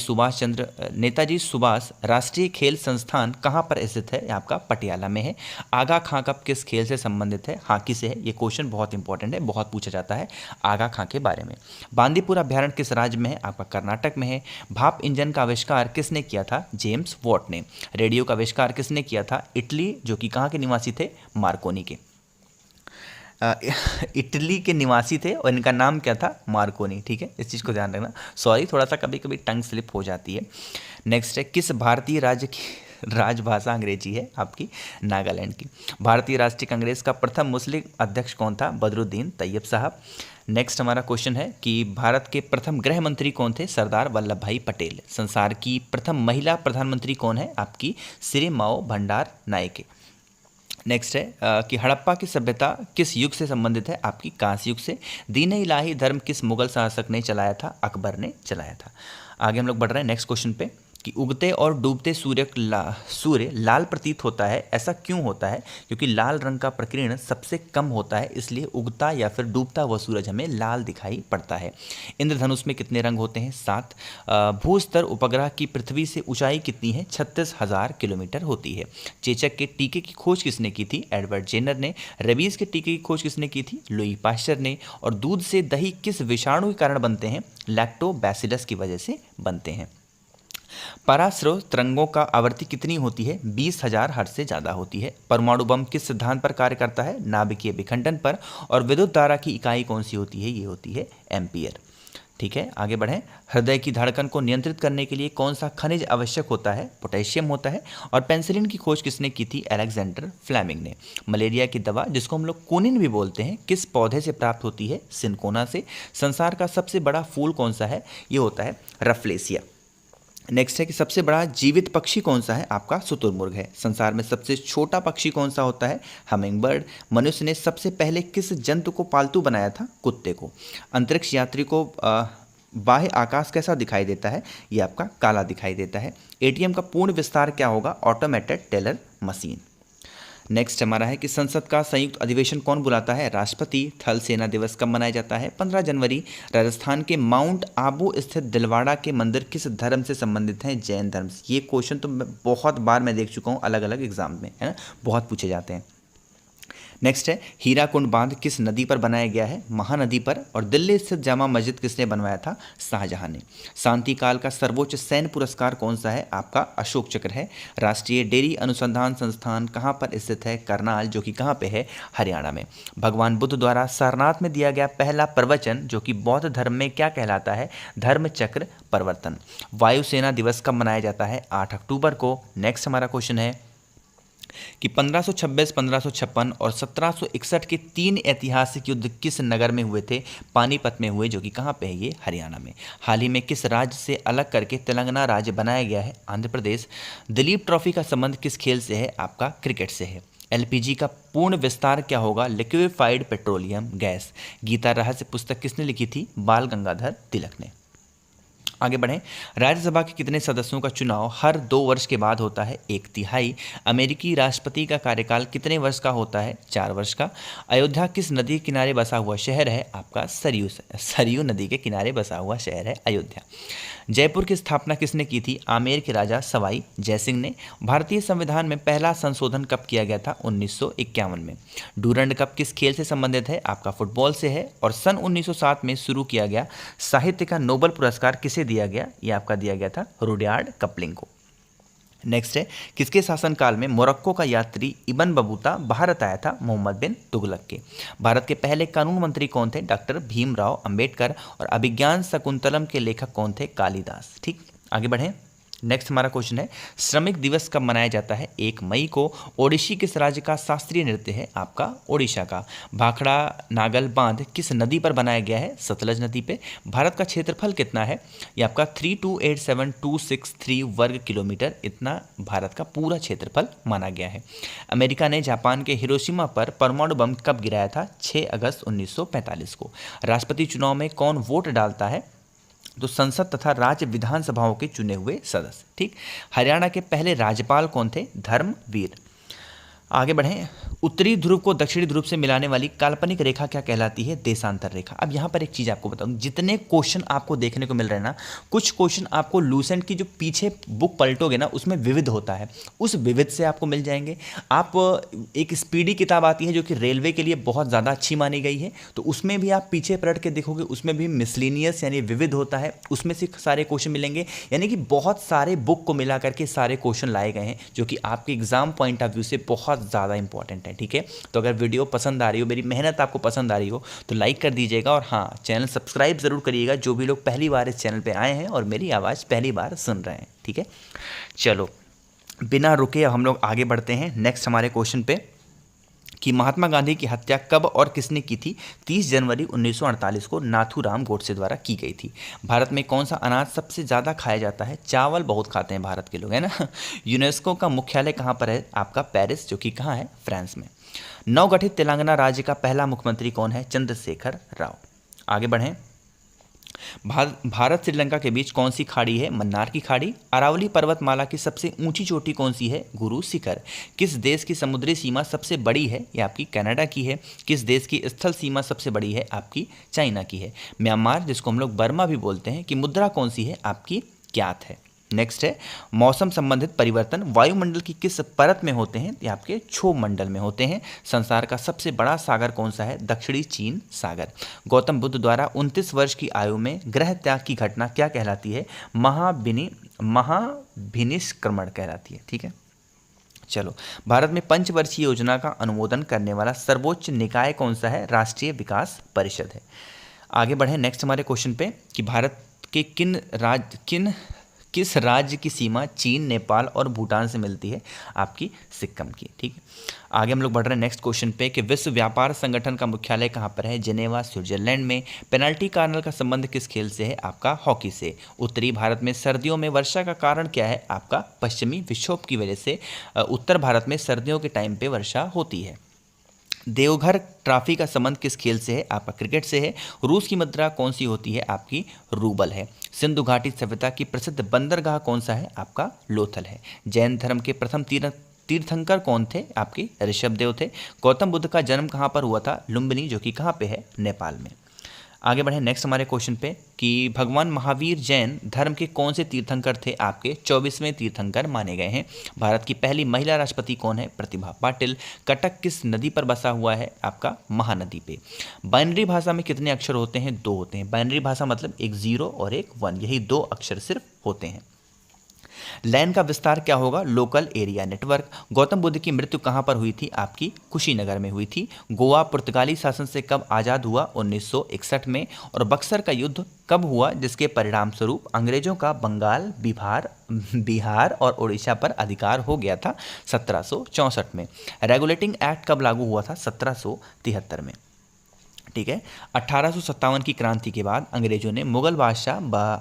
सुभाष राष्ट्रीय खेल संस्थान कहाँ पर स्थित है? आपका पटियाला में है। आगा खां कब किस खेल से संबंधित है? हॉकी से है। ये क्वेश्चन बहुत इंपॉर्टेंट है, बहुत पूछा जाता है आगा खां के बारे में। बांदीपुर अभ्यारण्य किस राज्य में है? आपका कर्नाटक में है। भाप इंजन का आविष्कार किसने किया था? जेम्स वॉट ने। रेडियो का आविष्कार किसने किया था? इटली, जो कि कहाँ के निवासी थे? मार्कोनी के। इटली के निवासी थे और इनका नाम क्या था? मार्कोनी, ठीक है, इस चीज़ को ध्यान रखना। सॉरी, थोड़ा सा कभी कभी टंग स्लिप हो जाती है। नेक्स्ट है किस भारतीय राज्य की राजभाषा अंग्रेजी है? आपकी नागालैंड की। भारतीय राष्ट्रीय कांग्रेस का प्रथम मुस्लिम अध्यक्ष कौन था? बदरुद्दीन तैयब साहब। नेक्स्ट हमारा क्वेश्चन है कि भारत के प्रथम गृह मंत्री कौन थे? सरदार वल्लभ भाई पटेल। संसार की प्रथम महिला प्रधानमंत्री कौन है? आपकी श्री माओ भंडार नायके। नेक्स्ट है कि हड़प्पा की सभ्यता किस युग से संबंधित है? आपकी कांस्य युग से। दीन इलाही धर्म किस मुगल शासक ने चलाया था? अकबर ने चलाया था। आगे हम लोग बढ़ रहे हैं नेक्स्ट क्वेश्चन पे कि उगते और डूबते सूर्य लाल प्रतीत होता है, ऐसा क्यों होता है? क्योंकि लाल रंग का प्रकीर्ण सबसे कम होता है, इसलिए उगता या फिर डूबता हुआ सूरज हमें लाल दिखाई पड़ता है। इंद्रधनुष में कितने रंग होते हैं? 7। भूस्तर उपग्रह की पृथ्वी से ऊंचाई कितनी है? 36,000 किलोमीटर होती है। चेचक के टीके की खोज किसने की थी? एडवर्ड जेनर ने। रेबीज के टीके की खोज किसने की थी? लुई पाश्चर ने। और दूध से दही किस विषाणु के कारण बनते हैं? लैक्टोबैसिलस की वजह से बनते हैं। परास्रव तरंगों का आवृत्ति कितनी होती है? 20,000 हर्ट्ज से ज़्यादा होती है। परमाणु बम किस सिद्धांत पर कार्य करता है? नाभिकीय विखंडन पर। और विद्युत धारा की इकाई कौन सी होती है? ये होती है एम्पियर, ठीक है। आगे बढ़ें। हृदय की धड़कन को नियंत्रित करने के लिए कौन सा खनिज आवश्यक होता है? पोटेशियम होता है। और पेनिसिलिन की खोज किसने की थी? अलेक्जेंडर फ्लेमिंग ने। मलेरिया की दवा, जिसको हम लोग कोनिन भी बोलते हैं, किस पौधे से प्राप्त होती है? सिनकोना से। संसार का सबसे बड़ा फूल कौन सा है? ये होता है रफलेसिया। नेक्स्ट है कि सबसे बड़ा जीवित पक्षी कौन सा है? आपका शुतुरमुर्ग है। संसार में सबसे छोटा पक्षी कौन सा होता है? हमिंगबर्ड। मनुष्य ने सबसे पहले किस जंतु को पालतू बनाया था? कुत्ते को। अंतरिक्ष यात्री को बाह्य आकाश कैसा दिखाई देता है? ये आपका काला दिखाई देता है। एटीएम का पूर्ण विस्तार क्या होगा? Automated teller machine. नेक्स्ट हमारा है कि संसद का संयुक्त अधिवेशन कौन बुलाता है? राष्ट्रपति। थल सेना दिवस कब मनाया जाता है? 15 जनवरी। राजस्थान के माउंट आबू स्थित दिलवाड़ा के मंदिर किस धर्म से संबंधित हैं? जैन धर्म से। ये क्वेश्चन तो बहुत बार मैं देख चुका हूँ अलग अलग एग्जाम में, है ना, बहुत पूछे जाते हैं। नेक्स्ट है हीराकुंड बांध किस नदी पर बनाया गया है? महानदी पर। और दिल्ली स्थित जामा मस्जिद किसने बनवाया था? शाहजहां ने। शांति काल का सर्वोच्च सैन्य पुरस्कार कौन सा है? आपका अशोक चक्र है। राष्ट्रीय डेयरी अनुसंधान संस्थान कहाँ पर स्थित है? करनाल, जो कि कहाँ पे है? हरियाणा में। भगवान बुद्ध द्वारा सारनाथ में दिया गया पहला प्रवचन जो कि बौद्ध धर्म में क्या कहलाता है? धर्म चक्र प्रवर्तन। वायुसेना दिवस कब मनाया जाता है? 8 अक्टूबर को। नेक्स्ट हमारा क्वेश्चन है कि 1526, 1556 और 1761 के 3 ऐतिहासिक युद्ध किस नगर में हुए थे? पानीपत में हुए, जो कि कहाँ पे है? ये हरियाणा में। हाल ही में किस राज्य से अलग करके तेलंगाना राज्य बनाया गया है? आंध्र प्रदेश। दिलीप ट्रॉफी का संबंध किस खेल से है? आपका क्रिकेट से है। एलपीजी का पूर्ण विस्तार क्या होगा? Liquefied petroleum gas. गीता रहस्य पुस्तक किसने लिखी थी? बाल गंगाधर तिलक ने। आगे बढ़ें। राज्यसभा के कितने सदस्यों का चुनाव हर 2 वर्ष के बाद होता है? 1/3। अमेरिकी राष्ट्रपति का कार्यकाल कितने वर्ष का होता है? 4 वर्ष का। अयोध्या किस नदी के किनारे बसा हुआ शहर है? आपका सरयू नदी के किनारे बसा हुआ शहर है अयोध्या। जयपुर की स्थापना किसने की थी? आमेर के राजा सवाई जयसिंह ने। भारतीय संविधान में पहला संशोधन कब किया गया था? 1951 में। डूरंड कप किस खेल से संबंधित है? आपका फुटबॉल से है। और सन 1907 में शुरू किया गया साहित्य का नोबेल पुरस्कार किसे दिया गया? ये आपका दिया गया था रुडयार्ड कपलिंग को। नेक्स्ट है किसके शासनकाल में मोरक्को का यात्री इब्न बतूता भारत आया था? मोहम्मद बिन तुगलक के। भारत के पहले कानून मंत्री कौन थे? डॉक्टर भीमराव अंबेडकर। और अभिज्ञान शकुंतलम के लेखक कौन थे? कालिदास। ठीक, आगे बढ़ें। नेक्स्ट हमारा क्वेश्चन है श्रमिक दिवस कब मनाया जाता है? 1 मई को। ओडिशी किस राज्य का शास्त्रीय नृत्य है? आपका ओडिशा का। भाखड़ा नागल बांध किस नदी पर बनाया गया है? सतलज नदी पे। भारत का क्षेत्रफल कितना है? ये आपका 3287263 वर्ग किलोमीटर, इतना भारत का पूरा क्षेत्रफल माना गया है। अमेरिका ने जापान के हिरोशिमा पर परमाणु बम कब गिराया था? 6 अगस्त 1945 को। राष्ट्रपति चुनाव में कौन वोट डालता है? तो संसद तथा राज्य विधानसभाओं के चुने हुए सदस्य। ठीक, हरियाणा के पहले राज्यपाल कौन थे? धर्मवीर। आगे बढ़ें। उत्तरी ध्रुव को दक्षिणी ध्रुव से मिलाने वाली काल्पनिक रेखा क्या कहलाती है? देशांतर रेखा। अब यहाँ पर एक चीज़ आपको बताऊँ, जितने क्वेश्चन आपको देखने को मिल रहे हैं ना, कुछ क्वेश्चन आपको लूसेंट की जो पीछे बुक पलटोगे ना, उसमें विविध होता है, उस विविध से आपको मिल जाएंगे। आप एक स्पीडी किताब आती है जो कि रेलवे के लिए बहुत ज़्यादा अच्छी मानी गई है, तो उसमें भी आप पीछे पलट के देखोगे, उसमें भी मिसलिनियस यानी विविध होता है, उसमें से सारे क्वेश्चन मिलेंगे। यानी कि बहुत सारे बुक को मिला करके सारे क्वेश्चन लाए गए हैं जो कि आपके एग्जाम पॉइंट ऑफ व्यू से बहुत ज़्यादा इंपॉर्टेंट है। ठीक है, तो अगर वीडियो पसंद आ रही हो, मेरी मेहनत आपको पसंद आ रही हो, तो लाइक कर दीजिएगा। और हाँ, चैनल सब्सक्राइब ज़रूर करिएगा जो भी लोग पहली बार इस चैनल पे आए हैं और मेरी आवाज़ पहली बार सुन रहे हैं। ठीक है, चलो बिना रुके अब हम लोग आगे बढ़ते हैं नेक्स्ट हमारे क्वेश्चन पे कि महात्मा गांधी की हत्या कब और किसने की थी? 30 जनवरी 1948 को नाथूराम गोडसे द्वारा की गई थी। भारत में कौन सा अनाज सबसे ज़्यादा खाया जाता है? चावल बहुत खाते हैं भारत के लोग, है ना। यूनेस्को का मुख्यालय कहाँ पर है? आपका पेरिस, जो कि कहाँ है? फ्रांस में। नवगठित तेलंगाना राज्य का पहला मुख्यमंत्री कौन है? चंद्रशेखर राव। आगे बढ़ें। भारत श्रीलंका के बीच कौन सी खाड़ी है? मन्नार की खाड़ी। अरावली पर्वतमाला की सबसे ऊंची चोटी कौन सी है? गुरु शिखर। किस देश की समुद्री सीमा सबसे बड़ी है? ये आपकी कनाडा की है। किस देश की स्थल सीमा सबसे बड़ी है? आपकी चाइना की है। म्यांमार, जिसको हम लोग बर्मा भी बोलते हैं, की मुद्रा कौन सी है? आपकी ज्ञात है। नेक्स्ट है मौसम संबंधित परिवर्तन वायुमंडल की किस परत में होते हैं? ये आपके क्षोभ मंडल में होते हैं। संसार का सबसे बड़ा सागर कौन सा है? दक्षिणी चीन सागर। गौतम बुद्ध द्वारा 29 वर्ष की आयु में ग्रह त्याग की घटना क्या कहलाती है? महाभिनिष्क्रमण कहलाती है। ठीक है, चलो भारत में पंचवर्षीय योजना का अनुमोदन करने वाला सर्वोच्च निकाय कौन सा है? राष्ट्रीय विकास परिषद है। आगे बढ़े नेक्स्ट हमारे क्वेश्चन पे कि भारत के किस राज्य की सीमा चीन, नेपाल और भूटान से मिलती है? आपकी सिक्किम की। ठीक है, आगे हम लोग बढ़ रहे हैं नेक्स्ट क्वेश्चन पे कि विश्व व्यापार संगठन का मुख्यालय कहाँ पर है? जिनेवा, स्विट्जरलैंड में। पेनल्टी कार्नल का संबंध किस खेल से है? आपका हॉकी से। उत्तरी भारत में सर्दियों में वर्षा का कारण क्या है? आपका पश्चिमी विक्षोभ की वजह से उत्तर भारत में सर्दियों के टाइम पे वर्षा होती है। देवघर ट्रॉफी का संबंध किस खेल से है? आपका क्रिकेट से है। रूस की मुद्रा कौन सी होती है? आपकी रूबल है। सिंधु घाटी सभ्यता की प्रसिद्ध बंदरगाह कौन सा है? आपका लोथल है। जैन धर्म के प्रथम तीर्थंकर कौन थे? आपके ऋषभ देव थे। गौतम बुद्ध का जन्म कहाँ पर हुआ था? लुम्बिनी, जो कि कहाँ पे है? नेपाल में। आगे बढ़े नेक्स्ट हमारे क्वेश्चन पे कि भगवान महावीर जैन धर्म के कौन से तीर्थंकर थे, आपके 24वें तीर्थंकर माने गए हैं। भारत की पहली महिला राष्ट्रपति कौन है, प्रतिभा पाटिल। कटक किस नदी पर बसा हुआ है, आपका महानदी पे। बाइनरी भाषा में कितने अक्षर होते हैं, 2 होते हैं। बाइनरी भाषा मतलब एक 0 और एक 1, यही 2 अक्षर सिर्फ होते हैं। लैन का विस्तार क्या होगा, local area network. Gautam Buddha की मृत्यु कहाँ पर हुई थी, आपकी कुशीनगर में हुई थी। गोवा पुर्तगाली शासन से कब आज़ाद हुआ, 1961 में। और बक्सर का युद्ध कब हुआ, जिसके परिणाम स्वरूप अंग्रेजों का बंगाल, बिहार और उड़ीसा पर अधिकार हो गया था, 1764 में। रेगुलेटिंग एक्ट कब लागू हुआ था, 1773 में। ठीक है। 1857 की क्रांति के बाद अंग्रेजों ने मुगल बादशाह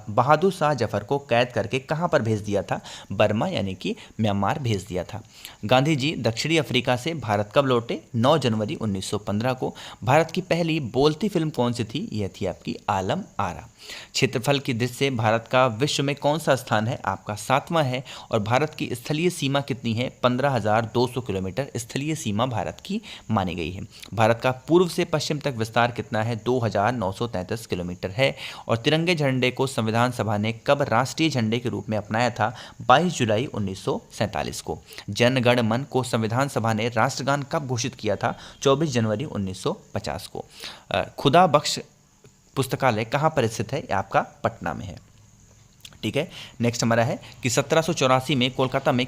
बहादुर शाह जफर को कैद करके कहाँ पर भेज दिया था, बर्मा यानी कि म्यांमार भेज दिया था। गांधी जी दक्षिणी अफ्रीका से भारत कब लौटे, 9 जनवरी 1915 को। भारत की पहली बोलती फिल्म कौन सी थी, यह थी आपकी आलम आरा। क्षेत्रफल की दृष्टि से भारत का विश्व में कौन सा स्थान है, आपका 7वां है। और भारत की स्थलीय सीमा कितनी है, 15,200 किलोमीटर स्थलीय सीमा भारत की मानी गई है। भारत का पूर्व से पश्चिम तक विस्तार कितना है, 2,933 किलोमीटर है। और तिरंगे झंडे को संविधान सभा ने कब राष्ट्रीय झंडे के रूप में अपनाया था, 22 जुलाई 1947 को। जन गण मन को संविधान सभा ने राष्ट्रगान कब घोषित किया था, 24 जनवरी 1950 को। खुदा बख्श पुस्तकालय कहाँ पर स्थित है, आपका पटना में है। ठीक है। नेक्स्ट हमारा है कि 1784 में कोलकाता में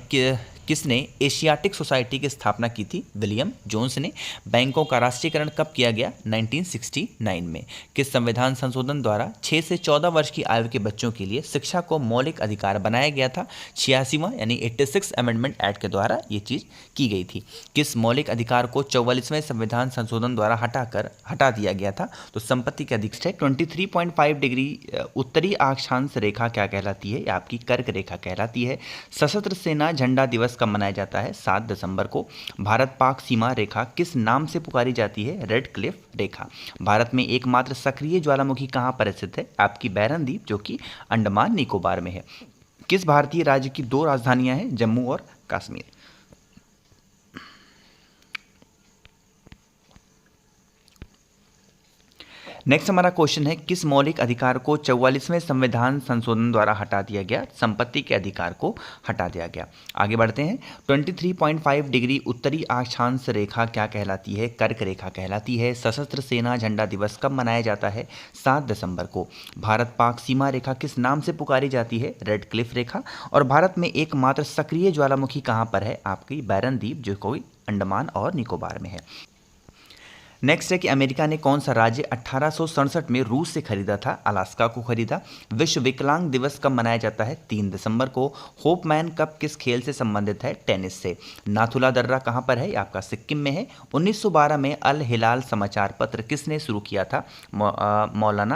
किसने एशियाटिक सोसाइटी की स्थापना की थी, विलियम जोन्स ने। बैंकों का राष्ट्रीयकरण कब किया गया, 1969 में। किस संविधान संशोधन द्वारा 6 से 14 वर्ष की आयु के बच्चों के लिए शिक्षा को मौलिक अधिकार बनाया गया था, 86वां यानी 86 अमेंडमेंट एक्ट के द्वारा ये चीज़ की गई थी। किस मौलिक अधिकार को 44वें संविधान संशोधन द्वारा हटा दिया गया था, तो संपत्ति के अधिकार। 23.5 डिग्री उत्तरी अक्षांश रेखा क्या कहलाती है, आपकी कर्क रेखा कहलाती है। सशस्त्र सेना झंडा दिवस कब मनाया जाता है, 7 दिसंबर को। भारत पाक सीमा रेखा किस नाम से पुकारी जाती है, रेड क्लिफ रेखा। भारत में एकमात्र सक्रिय ज्वालामुखी कहाँ पर स्थित है, आपकी बैरन द्वीप, जो कि अंडमान निकोबार में है। किस भारतीय राज्य की 2 राजधानियां हैं, जम्मू और कश्मीर। नेक्स्ट हमारा क्वेश्चन है, किस मौलिक अधिकार को 44वें संविधान संशोधन द्वारा हटा दिया गया, संपत्ति के अधिकार को हटा दिया गया। आगे बढ़ते हैं। 23.5 डिग्री उत्तरी अक्षांश रेखा क्या कहलाती है, कर्क रेखा कहलाती है। सशस्त्र सेना झंडा दिवस कब मनाया जाता है, 7 दिसंबर को। भारत पाक सीमा रेखा किस नाम से पुकारी जाती है, रेड क्लिफ रेखा। और भारत में एकमात्र सक्रिय ज्वालामुखी कहाँ पर है, आपकी बैरन द्वीप, जो कोई अंडमान और निकोबार में है। नेक्स्ट है कि अमेरिका ने कौन सा राज्य 1867 में रूस से खरीदा था, अलास्का को खरीदा। विश्व विकलांग दिवस कब मनाया जाता है, 3 दिसंबर को। होपमैन कप किस खेल से संबंधित है, टेनिस से। नाथुला दर्रा कहाँ पर है, आपका सिक्किम में है। 1912 में अल हिलाल समाचार पत्र किसने शुरू किया था, मौलाना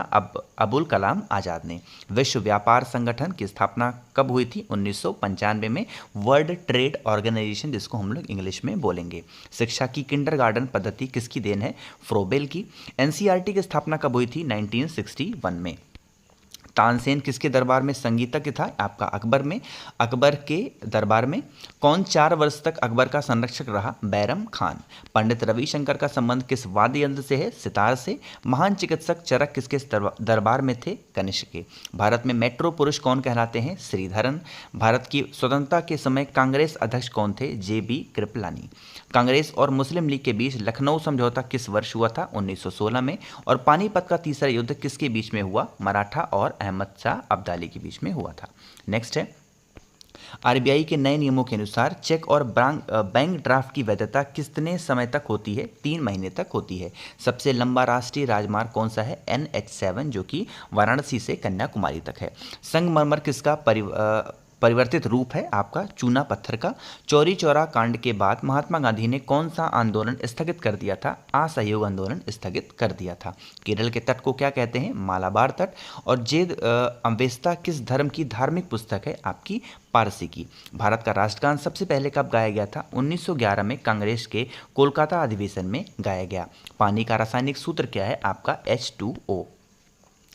अबुल कलाम आज़ाद ने। विश्व व्यापार संगठन की स्थापना कब हुई थी, 1995 में। वर्ल्ड ट्रेड ऑर्गेनाइजेशन, जिसको हम लोग इंग्लिश में बोलेंगे। शिक्षा की किंडरगार्टन पद्धति किसकी देन है, फ्रोबेल की। एनसीईआरटी की स्थापना कब हुई थी, 1961 में। तानसेन किसके दरबार में संगीतज्ञ था, आपका अकबर में। अकबर के दरबार में कौन 4 वर्ष तक अकबर का संरक्षक रहा, बैरम खान। पंडित रविशंकर का संबंध किस वाद्य यंत्र से है, सितार से। महान चिकित्सक चरक किसके दरबार में थे, कनिष्क के। भारत में मेट्रो पुरुष कौन कहलाते हैं, श्रीधरन। भारत की स्वतंत्रता के समय कांग्रेस अध्यक्ष कौन थे, JB कृपलानी। कांग्रेस और मुस्लिम लीग के बीच लखनऊ समझौता किस वर्ष हुआ था, 1916 में। और पानीपत का तीसरा युद्ध किसके बीच में हुआ, मराठा और अहमद शाह अब्दाली के बीच में हुआ था। नेक्स्ट है, RBI के नए नियमों के अनुसार चेक और बैंक ड्राफ्ट की वैधता कितने समय तक होती है, 3 महीने तक होती है। सबसे लंबा राष्ट्रीय राजमार्ग कौन सा है, NH7, जो कि वाराणसी से कन्याकुमारी तक है। संगमरमर किसका परिवर्तित रूप है, आपका चूना पत्थर का। चौरी चौरा कांड के बाद महात्मा गांधी ने कौन सा आंदोलन स्थगित कर दिया था, असहयोग आंदोलन स्थगित कर दिया था। केरल के तट को क्या कहते हैं, मालाबार तट। और जेद अवेस्ता किस धर्म की धार्मिक पुस्तक है, आपकी पारसी की। भारत का राष्ट्रगान सबसे पहले कब गाया गया था, 1911 में कांग्रेस के कोलकाता अधिवेशन में गाया गया। पानी का रासायनिक सूत्र क्या है, आपका H2O।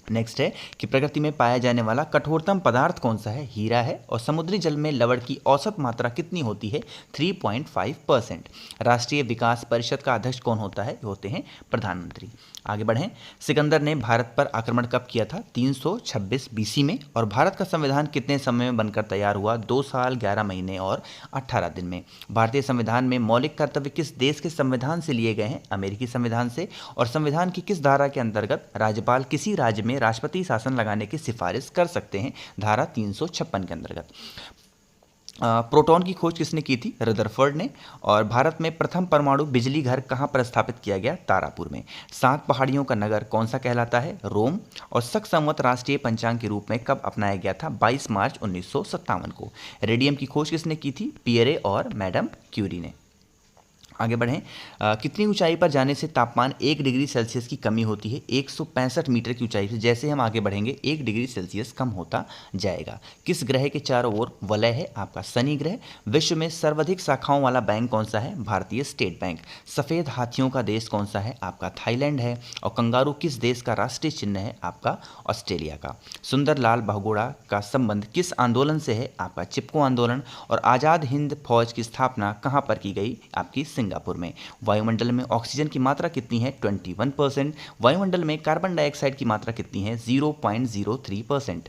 नेक्स्ट है कि प्रकृति में पाया जाने वाला कठोरतम पदार्थ कौन सा है? हीरा है। और समुद्री जल में लवण की औसत मात्रा कितनी होती है? 3.5%। राष्ट्रीय विकास परिषद का अध्यक्ष कौन होता है? होते हैं प्रधानमंत्री। आगे बढ़ें। सिकंदर ने भारत पर आक्रमण कब किया था? 326 बीसी में। और भारत का संविधान कितने समय में बनकर तैयार हुआ? 2 साल 11 महीने और 18 दिन में। भारतीय संविधान में मौलिक कर्तव्य किस देश के संविधान से लिए गए हैं? अमेरिकी संविधान से। और संविधान की किस धारा के अंतर्गत राज्यपाल किसी राज्य में राष्ट्रपति शासन लगाने की सिफारिश कर सकते हैं? धारा 356 के अंतर्गत। प्रोटॉन की खोज किसने की थी? रदरफोर्ड ने। और भारत में प्रथम परमाणु बिजली घर कहाँ पर स्थापित किया गया? तारापुर में। 7 पहाड़ियों का नगर कौन सा कहलाता है? रोम। और शक संवत राष्ट्रीय पंचांग के रूप में कब अपनाया गया था? 22 मार्च 1957 को। रेडियम की खोज किसने की थी? पियरे और मैडम क्यूरी ने। आगे बढ़ें। कितनी ऊंचाई पर जाने से तापमान 1 डिग्री सेल्सियस की कमी होती है? 165 मीटर की ऊंचाई से जैसे हम आगे बढ़ेंगे 1 डिग्री सेल्सियस कम होता जाएगा। किस ग्रह के चारों ओर वलय है? आपका शनि ग्रह। विश्व में सर्वाधिक शाखाओं वाला बैंक कौन सा है? भारतीय स्टेट बैंक। सफ़ेद हाथियों का देश कौन सा है? आपका थाईलैंड है। और कंगारू किस देश का राष्ट्रीय चिन्ह है? आपका ऑस्ट्रेलिया का। सुंदरलाल बहुगुणा का संबंध किस आंदोलन से है? आपका चिपको आंदोलन। और आज़ाद हिंद फौज की स्थापना कहाँ पर की गई? आपकी सिंगापुर में। वायुमंडल में ऑक्सीजन की मात्रा कितनी है? 21%। वायुमंडल में कार्बन डाइऑक्साइड की मात्रा कितनी है? 0.03%।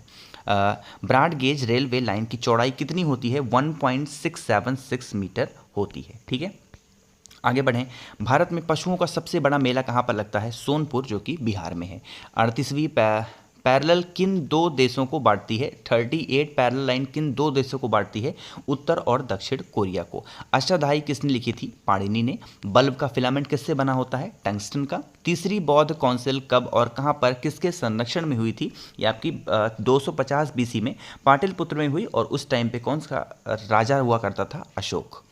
ब्रॉड गेज रेलवे लाइन की चौड़ाई कितनी होती है? 1.676 मीटर होती है। ठीक है, आगे बढ़ें। भारत में पशुओं का सबसे बड़ा मेला कहाँ पर लगता है? सोनपुर, जो कि बिहार में है। 38वीं पैरेलल किन 2 देशों को बांटती है? 38 पैरेलल लाइन किन 2 देशों को बांटती है? उत्तर और दक्षिण कोरिया को। अष्टाध्यायी किसने लिखी थी? पाणिनि ने। बल्ब का फिलामेंट किससे बना होता है? टंगस्टन का। तीसरी बौद्ध काउंसिल कब और कहाँ पर किसके संरक्षण में हुई थी? ये आपकी 250 बीसी में पाटलिपुत्र में हुई। और उस टाइम पे कौन सा राजा हुआ करता था? अशोक।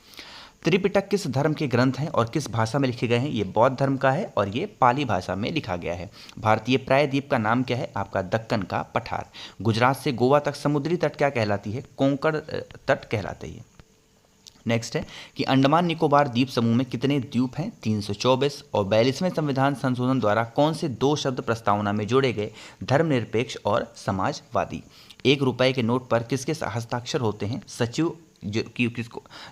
त्रिपिटक किस धर्म के ग्रंथ हैं और किस भाषा में लिखे गए हैं? ये बौद्ध धर्म का है और ये पाली भाषा में लिखा गया है। भारतीय प्रायद्वीप का नाम क्या है? आपका दक्कन का पठार। गुजरात से गोवा तक समुद्री तट क्या कहलाती है? कोंकण तट कहलाते हैं। नेक्स्ट है कि अंडमान निकोबार द्वीप समूह में कितने द्वीप हैं? 324। और 42वें संविधान संशोधन द्वारा कौन से 2 शब्द प्रस्तावना में जोड़े गए? धर्मनिरपेक्ष और समाजवादी। 1 रुपए के नोट पर किसके हस्ताक्षर होते हैं? सचिव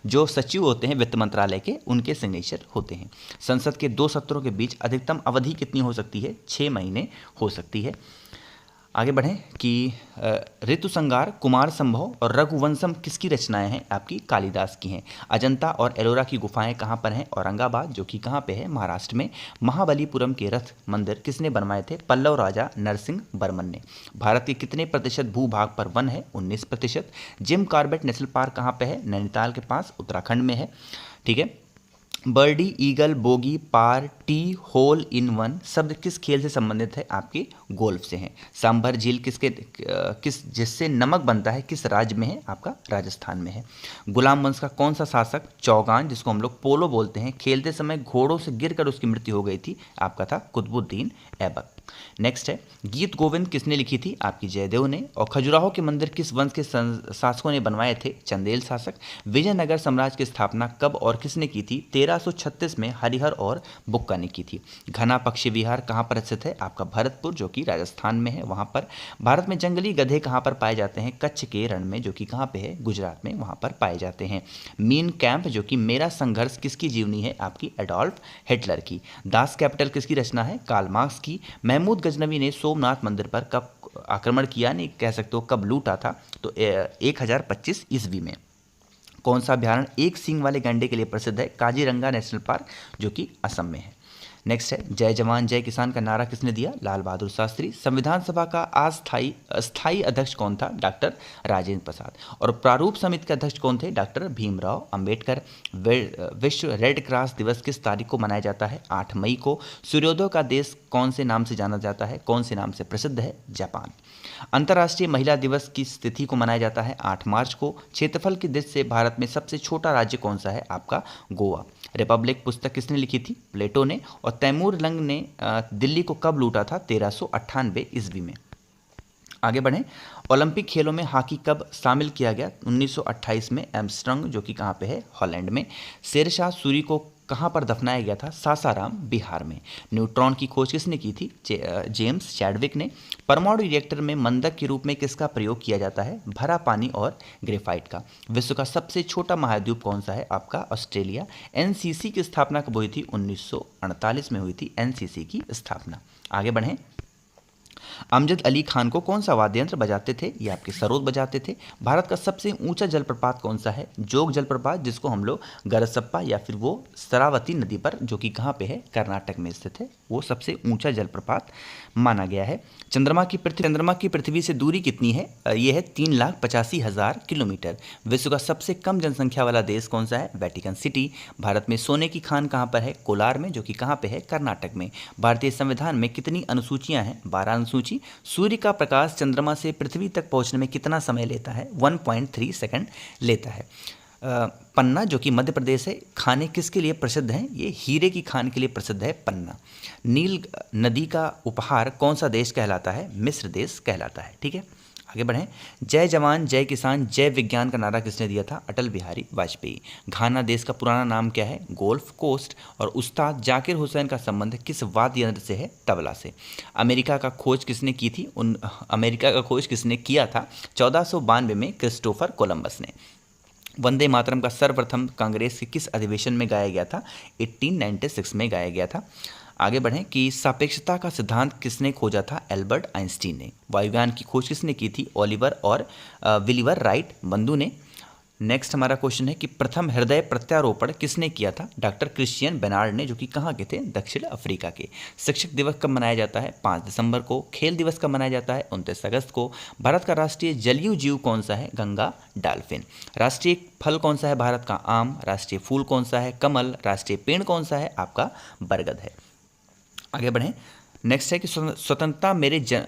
जो सचिव होते हैं वित्त मंत्रालय के, उनके सिग्नेचर होते हैं। संसद के 2 सत्रों के बीच अधिकतम अवधि कितनी हो सकती है? 6 महीने हो सकती है। आगे बढ़ें कि ऋतुसंहार, कुमार संभव और रघुवंशम किसकी रचनाएं हैं? आपकी कालिदास की हैं। अजंता और एलोरा की गुफाएं कहाँ पर हैं? औरंगाबाद, जो कि कहाँ पे है? महाराष्ट्र में। महाबलीपुरम के रथ मंदिर किसने बनवाए थे? पल्लव राजा नरसिंह वर्मन ने। भारत के कितने प्रतिशत भूभाग पर वन है? 19%। जिम कॉर्बेट नेशनल पार्क कहाँ पे है? नैनीताल के पास, उत्तराखंड में है। ठीक है। Birdie, eagle, bogey, par, tee, hole in one शब्द किस खेल से संबंधित है? आपके गोल्फ से हैं। सांभर झील किस जिससे नमक बनता है किस राज्य में है? आपका राजस्थान में है। गुलाम वंश का कौन सा शासक चौगान, जिसको हम लोग पोलो बोलते हैं, खेलते समय घोड़ों से गिरकर उसकी मृत्यु हो गई थी? आपका था कुतुबुद्दीन ऐबक। नेक्स्ट है गीत गोविंद किसने लिखी थी? आपकी जयदेव ने। और खजुराहो के मंदिर किस वंश के शासकों ने बनवाए थे? चंदेल शासक। विजयनगर साम्राज्य की स्थापना कब और किसने की थी? 1336 में हरिहर और बुक्का ने की थी। घना पक्षी विहार कहाँ पर स्थित है? आपका भरतपुर, जो कि राजस्थान में है, वहाँ पर। भारत में जंगली गधे कहाँ पर पाए जाते हैं? कच्छ के रण में, जो कि कहाँ पे है? गुजरात में, वहाँ पर पाए जाते हैं। मीन कैंप, जो कि मेरा संघर्ष किसकी जीवनी है? आपकी एडोल्फ हिटलर की। दास कैपिटल किसकी रचना है? कार्ल मार्क्स की। महमूद गजनवी ने सोमनाथ मंदिर पर कब आक्रमण किया, नहीं कह सकते हो कब लूटा था? तो 1025 ईस्वी में। कौन सा अभ्यारण्य 1 सींग वाले गैंडे के लिए प्रसिद्ध है? काजीरंगा नेशनल पार्क, जो कि असम में है। नेक्स्ट है जय जवान जय किसान का नारा किसने दिया? लाल बहादुर शास्त्री। संविधान सभा का अस्थायी अध्यक्ष कौन था? डॉक्टर राजेंद्र प्रसाद। और प्रारूप समिति के अध्यक्ष कौन थे? डॉक्टर भीमराव अंबेडकर। विश्व रेड क्रॉस दिवस किस तारीख को मनाया जाता है? 8 मई को। सूर्योदय का देश कौन से नाम से जाना जाता है? कौन से नाम से प्रसिद्ध है? जापान। अंतर्राष्ट्रीय महिला दिवस की तिथि को मनाया जाता है 8 मार्च को। क्षेत्रफल की दृष्टि से भारत में सबसे छोटा राज्य कौन सा है? आपका गोवा। रिपब्लिक पुस्तक किसने लिखी थी? प्लेटो ने। और तैमूर लंग ने दिल्ली को कब लूटा था? 1398 ईस्वी में। आगे बढ़ें। ओलंपिक खेलों में हॉकी कब शामिल किया गया? 1928 में एम्स्टर्डम, जो कि कहाँ पे है? हॉलैंड में। शेरशाह सूरी को कहाँ पर दफनाया गया था? सासाराम, बिहार में। न्यूट्रॉन की खोज किसने की थी? जेम्स चैडविक ने। परमाणु रिएक्टर में मंदक के रूप में किसका प्रयोग किया जाता है? भरा पानी और ग्रेफाइट का। विश्व का सबसे छोटा महाद्वीप कौन सा है? आपका ऑस्ट्रेलिया। एनसीसी की स्थापना कब हुई थी? 1948 में हुई थी एनसीसी की स्थापना। आगे बढ़ें। अमजद अली खान को कौन सा वाद्य यंत्र बजाते थे? ये आपके सरोद बजाते थे। भारत का सबसे ऊंचा जलप्रपात कौन सा है? जोग जलप्रपात, जिसको हम लोग गरसप्पा या फिर वो शरावती नदी पर, जो कि कहाँ पे है? कर्नाटक में स्थित है, वो सबसे ऊंचा जलप्रपात माना गया है। चंद्रमा की पृथ्वी से दूरी कितनी है? ये है 3,85,000 किलोमीटर। विश्व का सबसे कम जनसंख्या वाला देश कौन सा है? Vatican city. भारत में सोने की खान कहाँ पर है? कोलार में, जो कि कहाँ पे है? कर्नाटक में। भारतीय संविधान में कितनी अनुसूचियां हैं? 12 अनुसूची। सूर्य का प्रकाश चंद्रमा से पृथ्वी तक पहुंचने में कितना समय लेता है? 1.3 सेकंड लेता है। पन्ना, जो कि मध्य प्रदेश है, खाने किसके लिए प्रसिद्ध हैं? ये हीरे की खान के लिए प्रसिद्ध है पन्ना। नील नदी का उपहार कौन सा देश कहलाता है? मिस्र देश कहलाता है। ठीक है, आगे बढ़ें। जय जवान जय किसान जय विज्ञान का नारा किसने दिया था? अटल बिहारी वाजपेयी। घाना देश का पुराना नाम क्या है? Gold Coast. और उस्ताद जाकिर हुसैन का संबंध किस वाद्य यंत्र से है? तबला से। अमेरिका का खोज किसने की थी? अमेरिका का खोज किसने किया था? 1492 में क्रिस्टोफर कोलंबस ने। वंदे मातरम का सर्वप्रथम कांग्रेस के किस अधिवेशन में गाया गया था? 1896 में गाया गया था। आगे बढ़ें कि सापेक्षता का सिद्धांत किसने खोजा था? एल्बर्ट आइंस्टीन ने। वायुयान की खोज किसने की थी? ओलिवर और विलिवर राइट बंधु ने। नेक्स्ट हमारा क्वेश्चन है कि प्रथम हृदय प्रत्यारोपण किसने किया था? डॉक्टर क्रिश्चियन बेनार्ड ने, जो कि कहाँ के थे? दक्षिण अफ्रीका के। शिक्षक दिवस कब मनाया जाता है? 5 दिसंबर को। खेल दिवस कब मनाया जाता है? 29 अगस्त को। भारत का राष्ट्रीय जलीय जीव कौन सा है? गंगा डॉल्फिन। राष्ट्रीय फल कौन सा है भारत का? आम। राष्ट्रीय फूल कौन सा है? कमल। राष्ट्रीय पेड़ कौन सा है? आपका बरगद है। आगे बढ़ें। नेक्स्ट है कि स्वतंत्रता